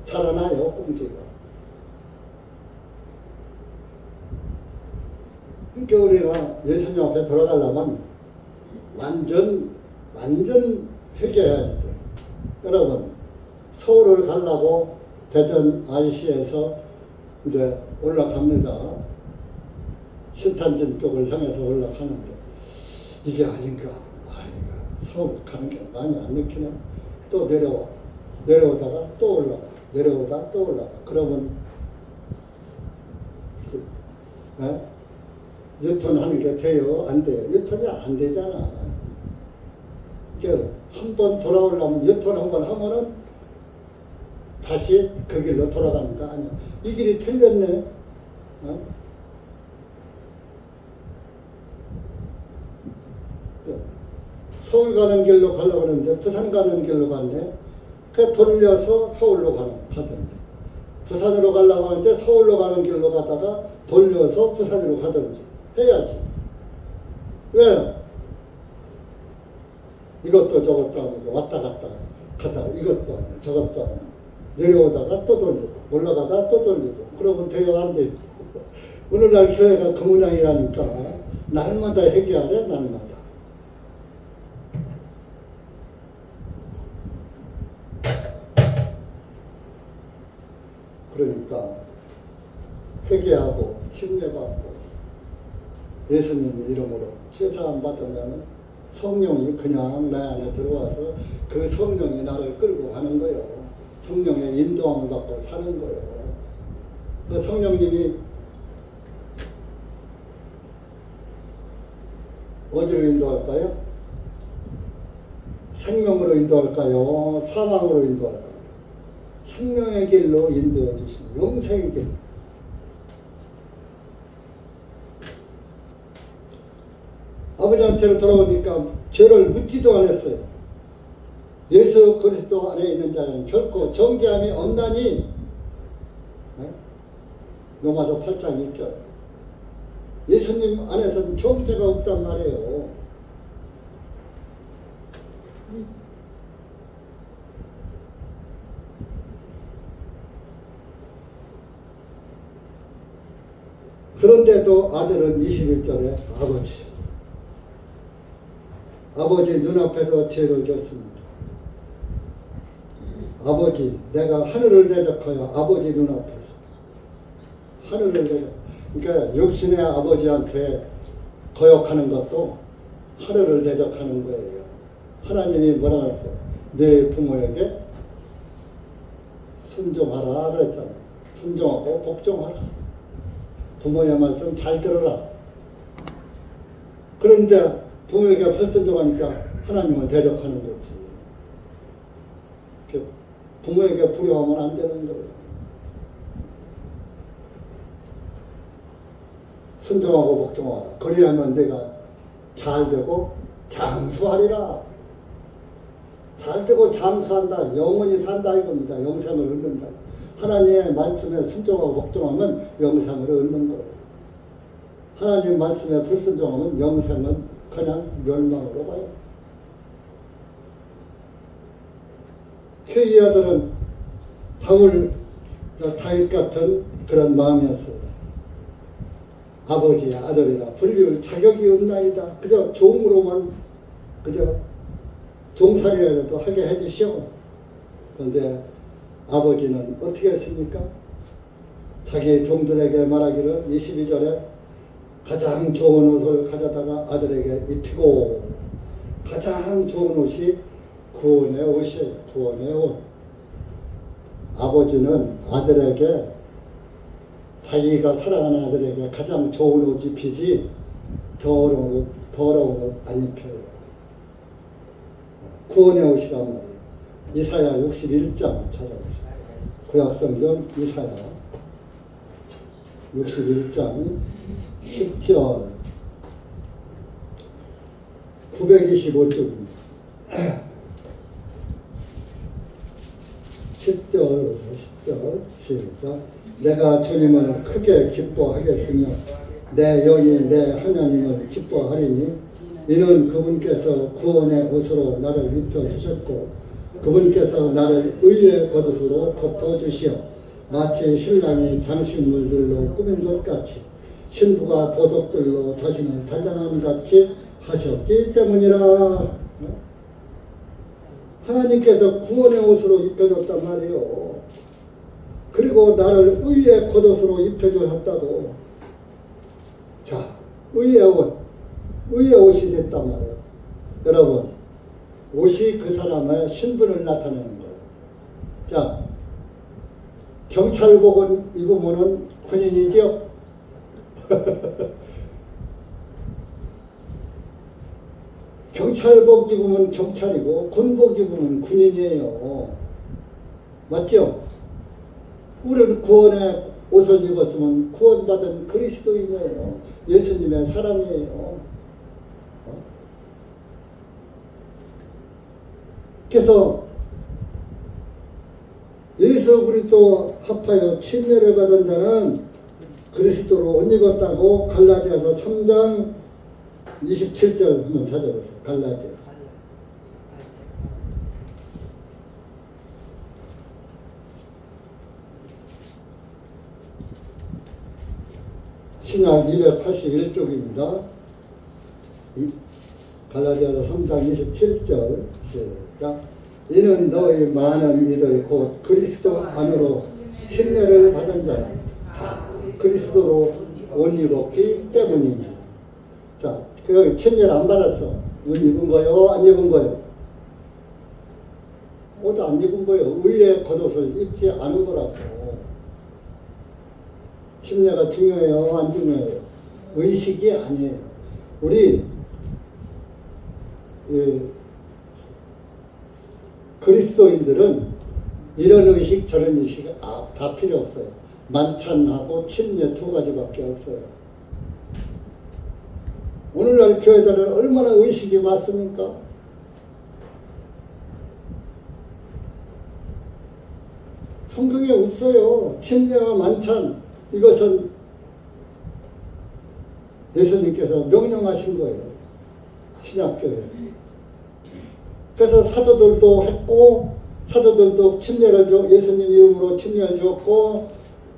자라나요, 꽁지가. 그러니까 우리가 예수님 앞에 돌아가려면 완전 회개해야 돼. 여러분, 서울을 가려고 대전 IC에서 이제 올라갑니다. 신탄진 쪽을 향해서 올라가는데 이게 아닌가 서울 가는 게 많이 안 느끼네. 또 내려오다가 또 올라가, 내려오다가 또 올라가. 그러면 유턴하는 게 돼요? 안 돼요? 유턴이 안 되잖아. 한 번 돌아오려면 유턴 한 번 하면은 다시 그 길로 돌아가는 거 아니야. 이 길이 틀렸네. 서울 가는 길로 가려고 하는데 부산 가는 길로 갔네. 그 돌려서 서울로 가든지, 부산으로 가려고 하는데 서울로 가는 길로 가다가 돌려서 부산으로 가든지 해야지. 왜? 이것도 저것도 아니고 왔다 갔다 가다가 이것도 아니야 저것도 아니야. 내려오다가 또 돌리고 올라가다가 또 돌리고. 그러면 돼요, 안 돼요? 오늘날 교회가 그 모양이라니까. 날마다 회개하래, 날마다. 그러니까 회개하고 침례받고 예수님 이름으로 죄사함 받으면 성령이 그냥 내 안에 들어와서 그 성령이 나를 끌고 가는 거예요. 성령의 인도함을 받고 사는 거예요. 그 성령님이 어디로 인도할까요? 생명으로 인도할까요? 사망으로 인도할까요? 생명의 길로 인도해 주시는 영생의 길. 아버지한테로 돌아오니까 죄를 묻지도 않았어요. 예수 그리스도 안에 있는 자는 결코 정죄함이 없나니. 로마서 8장 1절. 예수님 안에서는 정죄가 없단 말이에요. 그런데도 아들은 21절에 아버지 눈앞에서 죄를 졌습니다. 아버지, 내가 하늘을 대적하여 아버지 눈앞에서 하늘을 대적. 그러니까 육신의 아버지한테 거역하는 것도 하늘을 대적하는 거예요. 하나님이 뭐라 그랬어요? 내 부모에게 순종하라 그랬잖아요. 순종하고 복종하라. 부모의 말씀 잘 들어라. 그런데 부모에게 불순종하니까 하나님을 대적하는 거지. 부모에게 불효하면 안 되는 거예요. 순종하고 복종하라. 그리하면 내가 잘 되고 장수하리라. 잘 되고 장수한다. 영원히 산다 이겁니다. 영생을 얻는다. 하나님의 말씀에 순종하고 복종하면 영생을 얻는 거예요. 하나님 말씀에 불순종하면 영생은 그냥 멸망으로 가요. 회의 아들은 다윗 같은 그런 마음이었어요. 아버지, 아들이라 불릴 자격이 없나이다. 그저 종으로만 그저 종살이라도 하게 해주시오. 그런데 아버지는 어떻게 했습니까? 자기 종들에게 말하기를 22절에 가장 좋은 옷을 가져다가 아들에게 입히고, 가장 좋은 옷이 구원의 옷이에요. 구원의 옷. 아버지는 아들에게, 자기가 사랑하는 아들에게 가장 좋은 옷 입히지 더러운 옷 안 입혀요. 구원의 옷이란 말이에요. 이사야 61장 찾아보세요. 구약성경 이사야 61장 10절 925쪽입니다. 10절 시작. 내가 주님을 크게 기뻐하겠으며 내 영이 내 하나님을 기뻐하리니 이는 그분께서 구원의 옷으로 나를 입혀주셨고 그분께서 나를 의의 겉옷으로 덮어주시어 마치 신랑이 장식물들로 꾸민 것 같이 신부가 보석들로 자신을 단장함 같이 하셨기 때문이라. 하나님께서 구원의 옷으로 입혀줬단 말이에요. 그리고 나를 의의 겉옷으로 입혀주셨다고. 자, 의의 옷이 됐단 말이에요. 여러분, 옷이 그 사람의 신분을 나타내는 거예요. 자, 경찰복은 입으면은 군인이죠? 경찰복 입으면 경찰이고 군복 입으면 군인이에요. 맞죠? 우리는 구원의 옷을 입었으면 구원받은 그리스도인이에요. 예수님의 사람이에요. 그래서 예수 그리스도 합하여 침례를 받은 자는 그리스도로 옷 입었다고 갈라디아서 3장 27절 한번 찾아보세요. 갈라디아. 신약 281쪽입니다. 갈라디아서 3장 27절 시작. 이는 너희 많은 이들 곧 그리스도 안으로 침례를 받은 자는 다 그리스도로 옷 입었기 때문이니. 자, 그 침례를 안 받았어. 옷 입은 거요? 안 입은 거요? 옷 안 입은 거요. 의의 겉옷을 입지 않은 거라고. 침례가 중요해요? 안 중요해요? 의식이 아니에요. 우리 그리스도인들은 이런 의식 저런 의식 다 필요 없어요. 만찬하고 침례 두 가지밖에 없어요. 오늘날 교회들은 얼마나 의식이 많습니까? 성경에 없어요. 침례와 만찬 이것은 예수님께서 명령하신 거예요. 신약교회. 그래서 사도들도 했고 사도들도 침례를 예수님 이름으로 침례를 줬고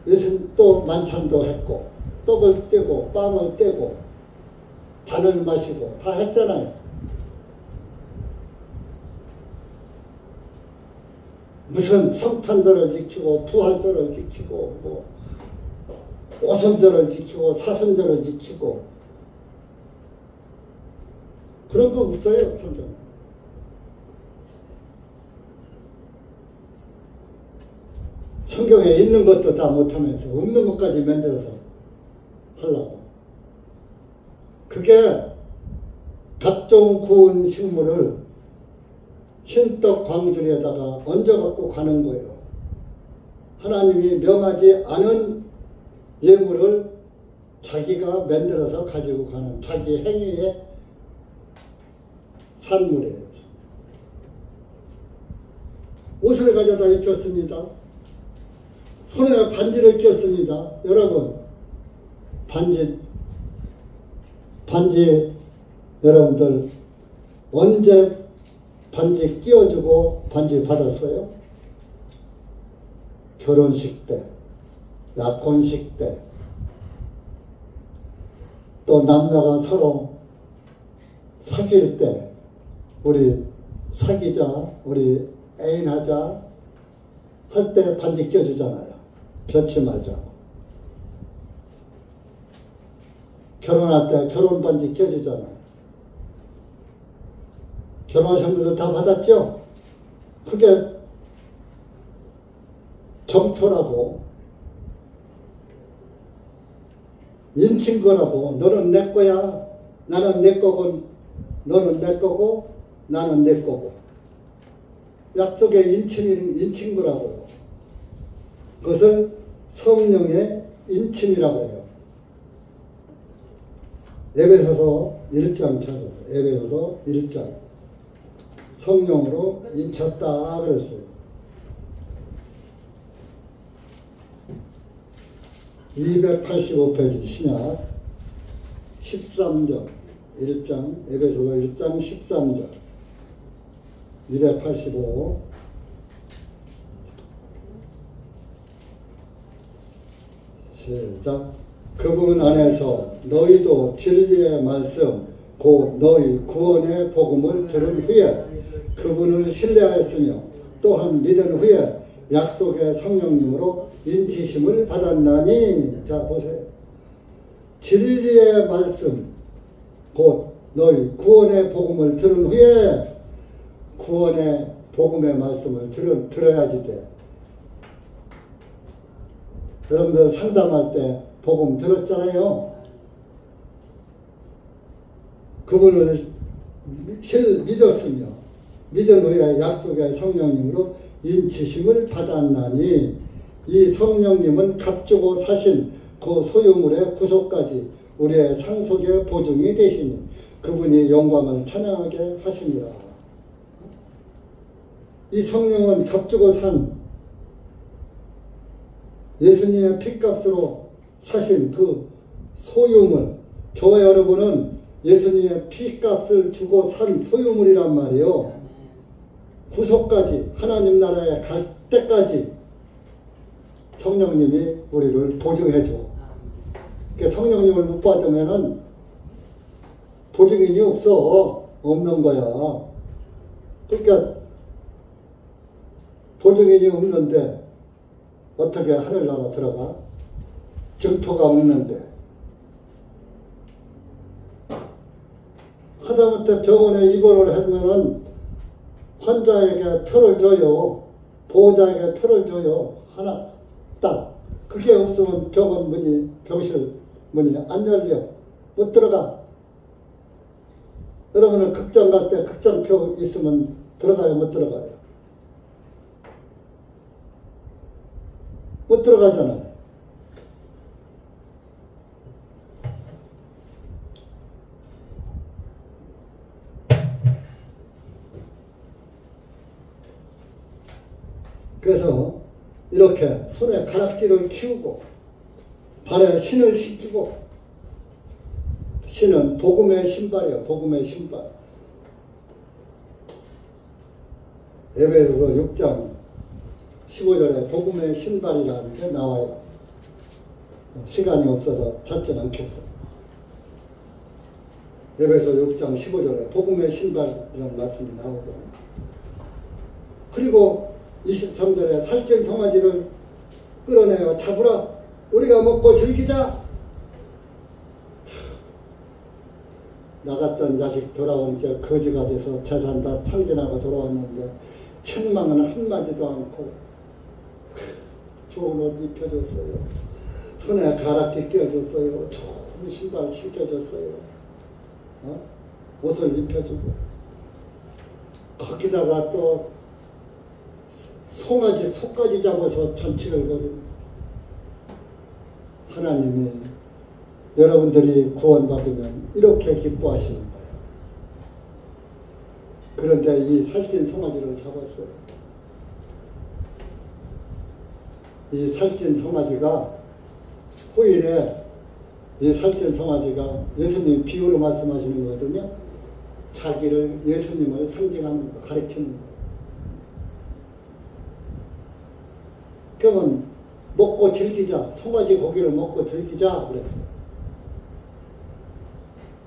예수님 또 만찬도 했고 떡을 떼고 빵을 떼고 잔을 마시고 다 했잖아요. 무슨 성탄절을 지키고 부활절을 지키고 뭐 오순절을 지키고 사순절을 지키고 그런 거 없어요. 성경에. 성경에 있는 것도 다 못하면서 없는 것까지 만들어서 하려고. 그게 각종 구운 식물을 흰떡 광주리에다가 얹어갖고 가는 거예요. 하나님이 명하지 않은 예물을 자기가 만들어서 가지고 가는 자기 행위의 산물이에요. 옷을 가져다 입혔습니다. 손에 반지를 꼈습니다. 여러분, 반지 여러분들 언제 반지 끼워주고 반지 받았어요? 결혼식 때, 약혼식 때, 또 남녀가 서로 사귈 때, 우리 사귀자, 우리 애인하자 할 때 반지 껴주잖아요. 벼치 말자고. 결혼할 때 결혼 반지 껴주잖아요. 결혼하신 분들 다 받았죠? 그게 정표라고 인친거라고. 너는 내 거야. 나는 내 거고 너는 내 거고 나는 내 거고. 약속의 인친거라고. 그것을 성령의 인침이라고 해요. 에베소서 1장 찾아서 에베소서 1장 성령으로 인쳤다 그랬어요. 285페이지 신약 13절 1장 에베소서 1장 13절 285 시작. 그분 안에서 너희도 진리의 말씀 곧 너희 구원의 복음을 들은 후에 그분을 신뢰하였으며 또한 믿은 후에 약속의 성령님으로 인치심을 받았나니. 자 보세요. 진리의 말씀 곧 너희 구원의 복음을 들은 후에 구원의 복음의 말씀을 들어야지 돼. 여러분들 상담할 때 복음 들었잖아요. 그분을 믿었으며 믿은 후에 약속의 성령님으로 인치심을 받았나니 이 성령님은 값주고 사신 그 소유물의 구속까지 우리의 상속의 보증이 되시니 그분이 영광을 찬양하게 하십니다. 이 성령은 값주고 산 예수님의 피값으로 사신 그 소유물, 저와 여러분은 예수님의 피값을 주고 산 소유물이란 말이에요. 구속까지 하나님 나라에 갈 때까지 성령님이 우리를 보증해줘. 그러니까 성령님을 못 받으면은 보증인이 없는 거야. 그러니까 보증인이 없는데 어떻게 하늘나라 들어가? 증표가 없는데 하다못해 병원에 입원을 하면은 환자에게 표를 줘요. 보호자에게 표를 줘요. 하나 딱. 그게 없으면 병원 문이, 병실 문이 안 열려. 못 들어가. 여러분은 극장 갈 때 극장표 있으면 들어가요? 못 들어가요? 못 들어가잖아요. 그래서 이렇게 손에 가락지를 키우고 발에 신을 신기고, 신은 복음의 신발이에요. 복음의 신발. 에베소서 6장 15절에 복음의 신발이라는 게 나와요. 시간이 없어서 찾지는 않겠어요. 에베소 6장 15절에 복음의 신발이라는 말씀이 나오고, 그리고 23절에 살찐 송아지를 끌어내어 잡으라. 우리가 먹고 즐기자. 나갔던 자식 돌아오니까 거지가 돼서 재산 다 탕진하고 돌아왔는데 책망은 한마디도 않고 좋은 옷 입혀줬어요. 손에 가락지 끼워줬어요. 좋은 신발 신겨줬어요. 옷을 입혀주고, 거기다가 또 송아지 속까지 잡아서 잔치를 벌이고. 하나님이 여러분들이 구원받으면 이렇게 기뻐하시는 거예요. 그런데 이 살찐 송아지를 잡았어요. 이 살찐 송아지가 후일에, 이 살찐 송아지가 예수님이 비유로 말씀하시는 거거든요. 자기를, 예수님을 상징하는 거, 가리키는 거. 그러면 먹고 즐기자. 송아지 고기를 먹고 즐기자 그랬어요.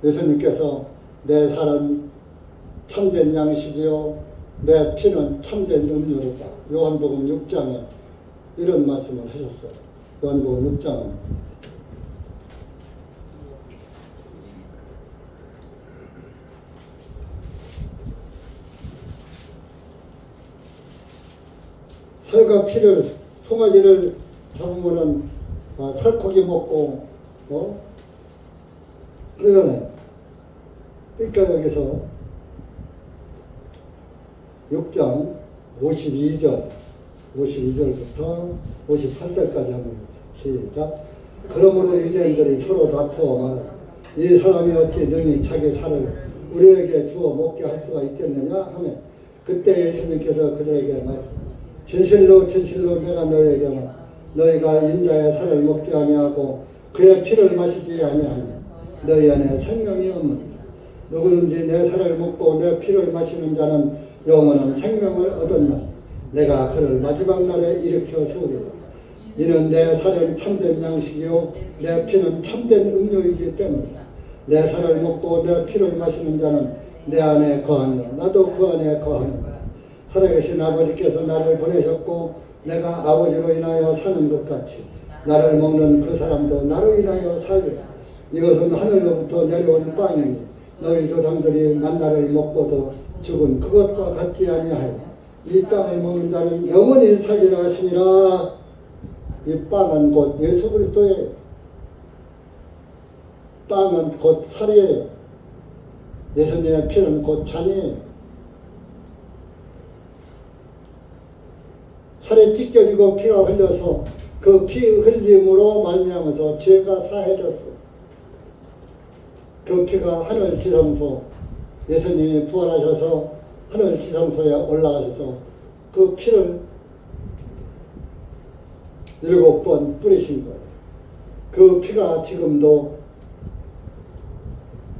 예수님께서 내 살은 참된 양식이요 내 피는 참된 음료로다. 요한복음 6장에 이런 말씀을 하셨어요. 요한복음 6장은 살과 피를, 송아지를 잡으면은 살코기 먹고 그러잖아요. 그러니까 여기서 6장 52절부터 58절까지 한번 시작. 그러므로 유대인들이 서로 다투어 말하되 이 사람이 어찌 능히 자기 살을 우리에게 주어 먹게 할 수가 있겠느냐 하며, 그때 예수님께서 그들에게 말씀, 진실로 진실로 내가 너희에게 말하노라. 너희가 인자의 살을 먹지 아니하고 그의 피를 마시지 아니하면 너희 안에 생명이 없느니라. 누구든지 내 살을 먹고 내 피를 마시는 자는 영원한 생명을 얻었나. 내가 그를 마지막 날에 일으켜 세우리라. 이는 내 살은 참된 양식이요 내 피는 참된 음료이기 때문이다. 내 살을 먹고 내 피를 마시는 자는 내 안에 거하며 나도 그 안에 거하노라. 살아계신 아버지께서 나를 보내셨고 내가 아버지로 인하여 사는 것 같이 나를 먹는 그 사람도 나로 인하여 살리라. 이것은 하늘로부터 내려온 빵이니 너희 조상들이 만나를 먹고도 죽은 그것과 같지 아니하여 이 빵을 먹는 자는 영원히 살리라 하시니라. 이 빵은 곧 예수 그리스도의 빵은 곧 살이에요. 예수님의 피는 곧 잔이에요. 살이 찢겨지고 피가 흘려서 그 피 흘림으로 말미암아서 죄가 사해졌어요. 그 피가 하늘 지성소, 예수님이 부활하셔서 하늘 지성소에 올라가셔서 그 피를 7번 뿌리신 거예요. 그 피가 지금도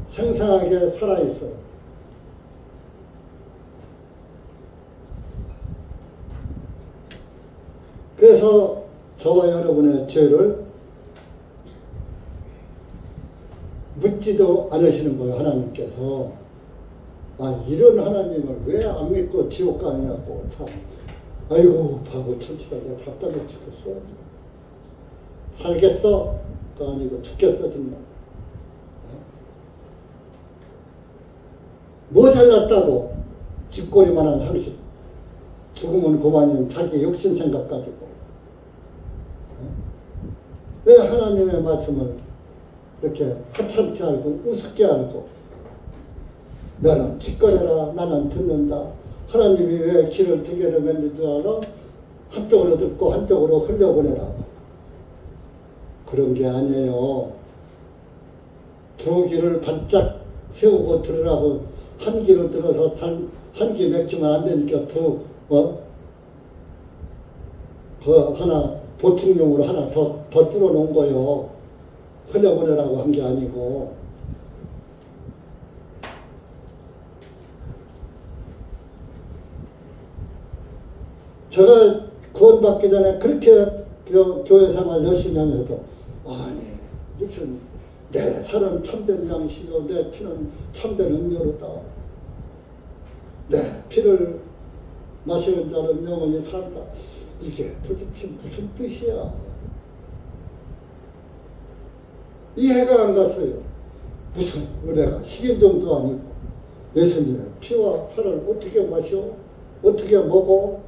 생생하게 살아있어요. 그래서 저와 여러분의 죄를 묻지도 않으시는 거예요. 하나님께서. 아, 이런 하나님을 왜 안 믿고 지옥 가느냐고. 참, 아이고 바보 천치다. 내가 답답해 죽겠어. 살겠어? 그 아니고 죽겠어 정말. 뭐 잘났다고 쥐꼬리만한 상식. 죽으면 그만인 자기 욕심 생각 가지고. 왜 하나님의 말씀을 이렇게 하찮게 알고 우습게 알고 너는 짓거려라 나는 듣는다. 하나님이 왜 길을 두 개를 만든 줄 알아? 한쪽으로 듣고 한쪽으로 흘려보내라. 그런 게 아니에요. 두 귀를 바짝 세우고 들으라고 한 귀로 들어서 한 귀 맥히면 안 되니까 하나 보충용으로 하나 더 뚫어 놓은 거요. 흘려보내라고 한 게 아니고. 제가 구원받기 전에 그렇게 교회 생활 열심히 하면서도 아니 무슨 내 살은 참된 양식이요 내 피는 참된 음료로다. 내 피를 마시는 자는 영원히 산다. 이게 도대체 무슨 뜻이야? 이해가 안 갔어요. 무슨 은혜가 식인종도 아니고 예수님의 피와 살을 어떻게 마셔? 어떻게 먹어?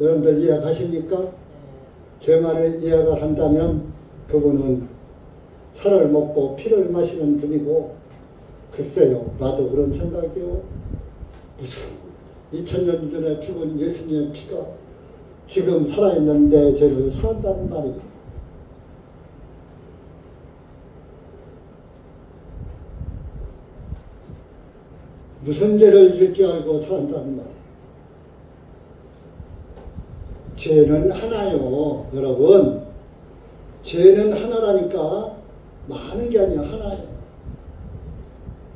여러분들 이해가십니까? 제 말에 이해가 간다면 그분은 살을 먹고 피를 마시는 분이고 글쎄요 나도 그런 생각이요. 무슨 2000년 전에 죽은 예수님의 피가 지금 살아있는 내 죄를 산다는 말이에요. 무슨 죄를 질지 알고 산다는 말이에요. 죄는 하나요. 여러분 죄는 하나라니까 많은 게 아니야. 하나예요.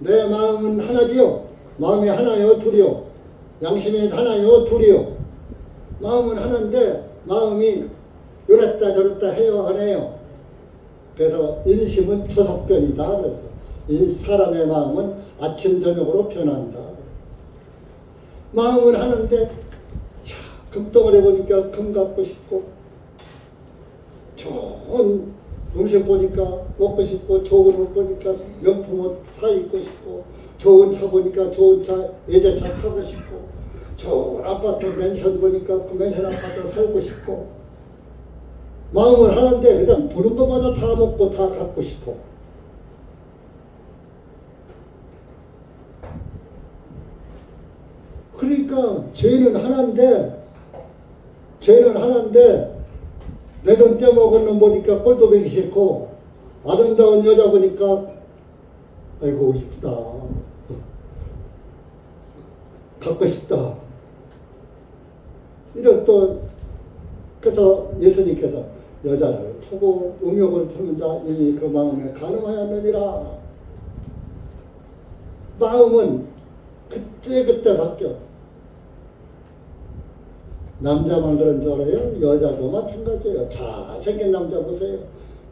내 마음은 하나지요. 마음이 하나요 둘이요. 양심이 하나요 둘이요. 마음은 하나인데 마음이 요랬다 저랬다 해요 안 해요. 그래서 인심은 초석변이다 그랬어. 이 사람의 마음은 아침 저녁으로 변한다. 마음은 하나인데 금덩어리 보니까 금 갖고 싶고 좋은 음식 보니까 먹고 싶고 좋은 옷 보니까 명품 옷 사 입고 싶고 좋은 차 보니까 좋은 차 예전차 타고 싶고 좋은 아파트 맨션 보니까 그 맨션 아파트 살고 싶고 마음은 하는데 그냥 보는 것마다 다 먹고 다 갖고 싶어. 그러니까 죄는 하나인데 내 돈 떼먹은 놈 보니까 꼴도 보기 싫고 아름다운 여자 보니까 아이고 이쁘다 갖고 싶다 이런 또 그래서 예수님께서 여자를 푸고 음욕을 품은 자 이미 그 마음에 가늠하였느니라. 마음은 그때 바뀌어. 남자만 그런 줄 알아요? 여자도 마찬가지예요. 잘생긴 남자 보세요.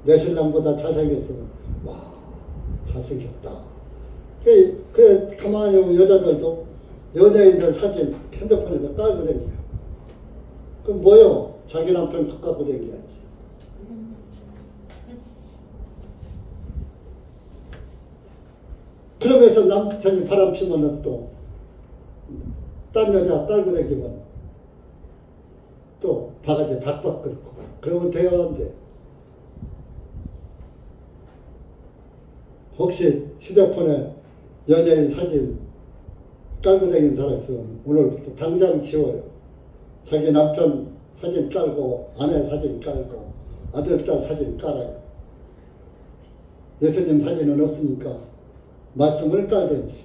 내 신랑보다 잘생겼으면 와 잘생겼다. 그 가만히 보면 여자들도 연예인들 사진 핸드폰에다 깔고 다녀요. 그럼 뭐요? 자기 남편 갖고 다녀야지. 그러면서 남편이 바람 피면 또 딴 여자 깔고 다니면 또 바가지 박박 끓고 그러면 돼야 안 돼. 혹시 휴대폰에 여자인 사진 깔고 다니는 사람 있으면 오늘부터 당장 지워요. 자기 남편 사진 깔고 아내 사진 깔고 아들 딸 사진 깔아요. 예수님 사진은 없으니까 말씀을 깔든지.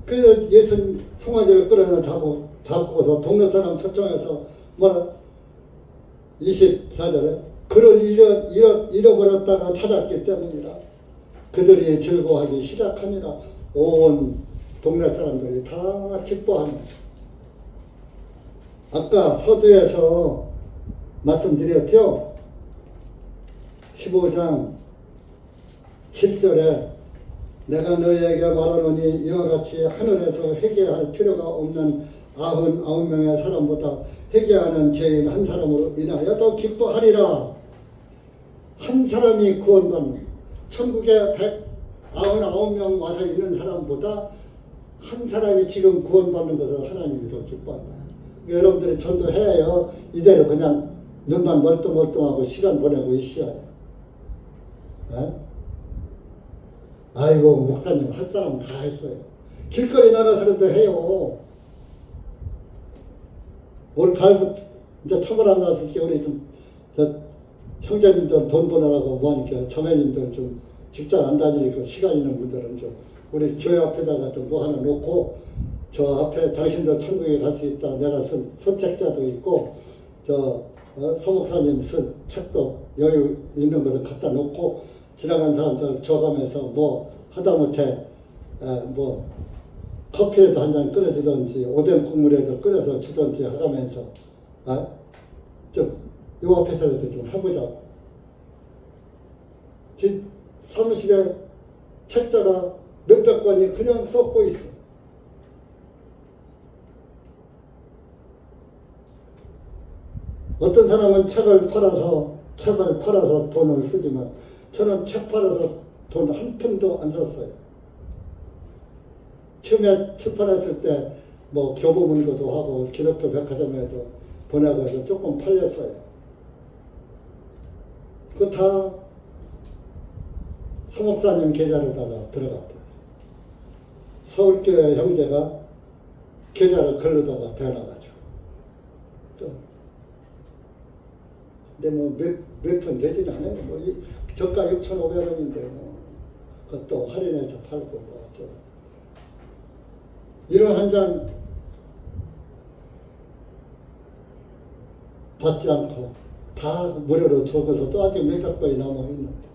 그래서 예수님 송아지를 끌어내 잡고서 동네 사람 초청해서 뭐라 24절에 그를 잃어버렸다가 찾았기 때문이라 그들이 즐거워하기 시작하니라. 온 동네 사람들이 다 기뻐하는. 아까 서두에서 말씀드렸죠. 15장 7절에 내가 너희에게 말하노니 이와 같이 하늘에서 회개할 필요가 없는 99명의 사람보다 회개하는 죄인 한 사람으로 인하여 더 기뻐하리라. 한 사람이 구원받는, 천국에 199명 와서 있는 사람보다 한 사람이 지금 구원받는 것을 하나님이 더 기뻐한다. 여러분들이 전도해요. 이대로 그냥 눈만 멀뚱멀뚱하고 시간 보내고 있어요. 네? 아이고 목사님 할 사람 다 했어요. 길거리 나가서라도 해요. 올 가을부터 이제 처벌 안 나왔을 때 우리 좀 형제님들 돈 보내라고 뭐하니까 자매님들 좀 직장 안 다니니까 시간 있는 분들은 좀 우리 교회 앞에다가 좀 뭐 하나 놓고 저 앞에 당신도 천국에 갈 수 있다. 내가 쓴 서책자도 있고 서목사님 쓴 책도 여유 있는 것을 갖다 놓고 지나간 사람들 줘가면서 뭐 하다못해 뭐 커피라도 한 잔 끓여주든지 오뎅 국물에도 끓여서 주든지 하면서 좀 요 앞에서라도 좀 해보자. 지금 사무실에 책자가 몇백 권이 그냥 썩고 있어. 어떤 사람은 책을 팔아서 돈을 쓰지만 저는 책 팔아서 돈 한 푼도 안 썼어요. 처음에 출판했을 때 뭐 교보문고도 하고 기독교 백화점에도 보내고 해서 조금 팔렸어요. 그거 다 서목사님 계좌로다가 들어갔고 서울교회 형제가 계좌를 걸러다가 대놔가지고 근데 뭐 몇 푼 되진 않아요. 뭐 저가 6,500원인데 뭐 그것도 할인해서 팔고 뭐 어쩌고. 이런 한 장 받지 않고 다 무료로 적어서도 아직 몇백 권이 남아있는데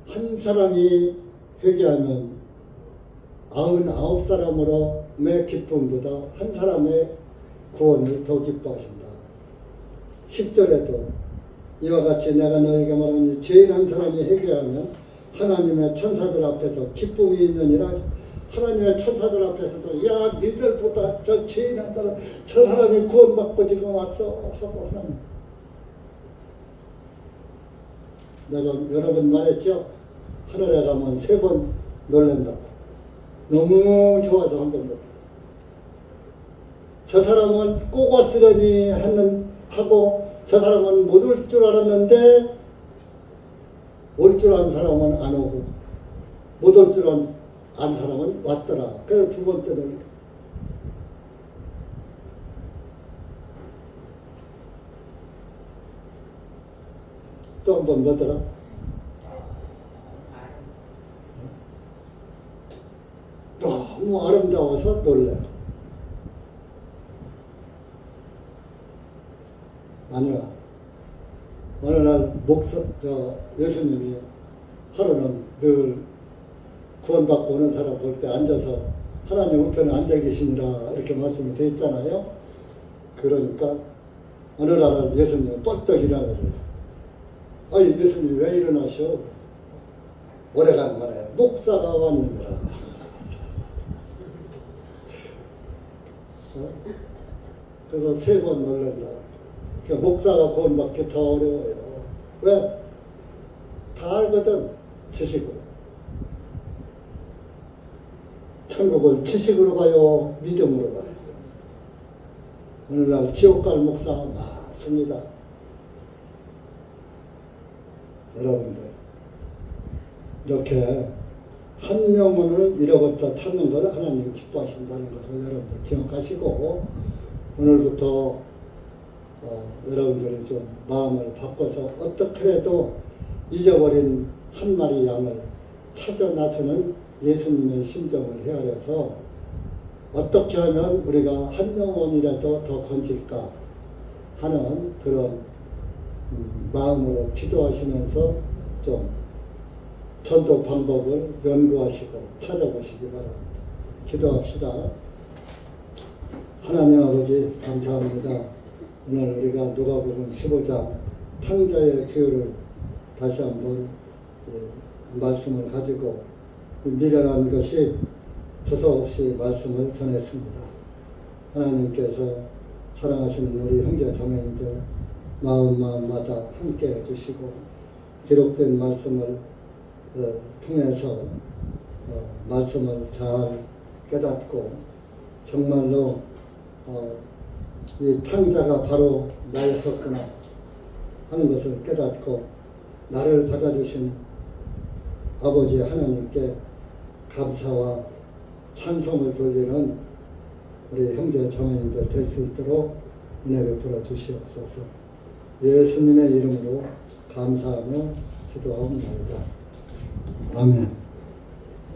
한 사람이 회개하면 99사람으로 내 기쁨보다 한 사람의 구원을 더 기뻐하신다. 10절에도 이와 같이 내가 너에게 말하니 죄인 한 사람이 회개하면 하나님의 천사들 앞에서 기쁨이 있느니라. 하나님의 천사들 앞에서도 야 니들보다 저 죄인 한 사람 저 사람이 구원받고 지금 왔어 하고 하나님. 내가 여러 번 말했죠. 하늘에 가면 3번 놀란다고. 너무 좋아서 한 번 놀라. 저 사람은 꼭 왔으려니 하고 저 사람은 못 올 줄 알았는데 올 줄 아는 사람은 안 오고 못 올 줄 아는 사람은 왔더라. 그래서 두 번째는 또 한 번 뭐더라? 너무 아름다워서 놀래. 아니야. 어느 날 예수님이 하루는 늘 구원받고 오는 사람 볼 때 앉아서 하나님 우편에 앉아 계시니라 이렇게 말씀이 되어 있잖아요. 그러니까 어느 날 예수님이 뻘떡 일어나요. 아니 예수님이 왜 일어나셔? 오래간만에 목사가 왔느니라. 그래서 3번 놀란다. 그러니까 목사가 구원받기 더 어려워요. 왜? 다 알거든. 지식으로. 천국을 지식으로 가요? 믿음으로 가요? 오늘날 지옥 갈 목사 많습니다. 여러분들 이렇게 한 영혼을 잃어버렸다 찾는 걸 하나님이 기뻐하신다는 것을 여러분들 기억하시고 오늘부터 여러분들이 좀 마음을 바꿔서 어떻게 해도 잊어버린 한 마리 양을 찾아 나서는 예수님의 심정을 헤아려서 어떻게 하면 우리가 한 영혼이라도 더 건질까 하는 그런 마음으로 기도하시면서 좀 전도 방법을 연구하시고 찾아보시기 바랍니다. 기도합시다. 하나님 아버지 감사합니다. 오늘 우리가 누가복음 15장 탕자의 교훈을 다시 한번 말씀을 가지고 미련한 것이 두서없이 말씀을 전했습니다. 하나님께서 사랑하시는 우리 형제 자매님들 마음마다 함께 해주시고 기록된 말씀을 통해서 말씀을 잘 깨닫고 정말로 이 탕자가 바로 나였었구나 하는 것을 깨닫고 나를 받아주신 아버지 하나님께 감사와 찬송을 돌리는 우리 형제 자매님들 될 수 있도록 은혜 베풀어 주시옵소서. 예수님의 이름으로 감사하며 기도하옵나이다. 아멘.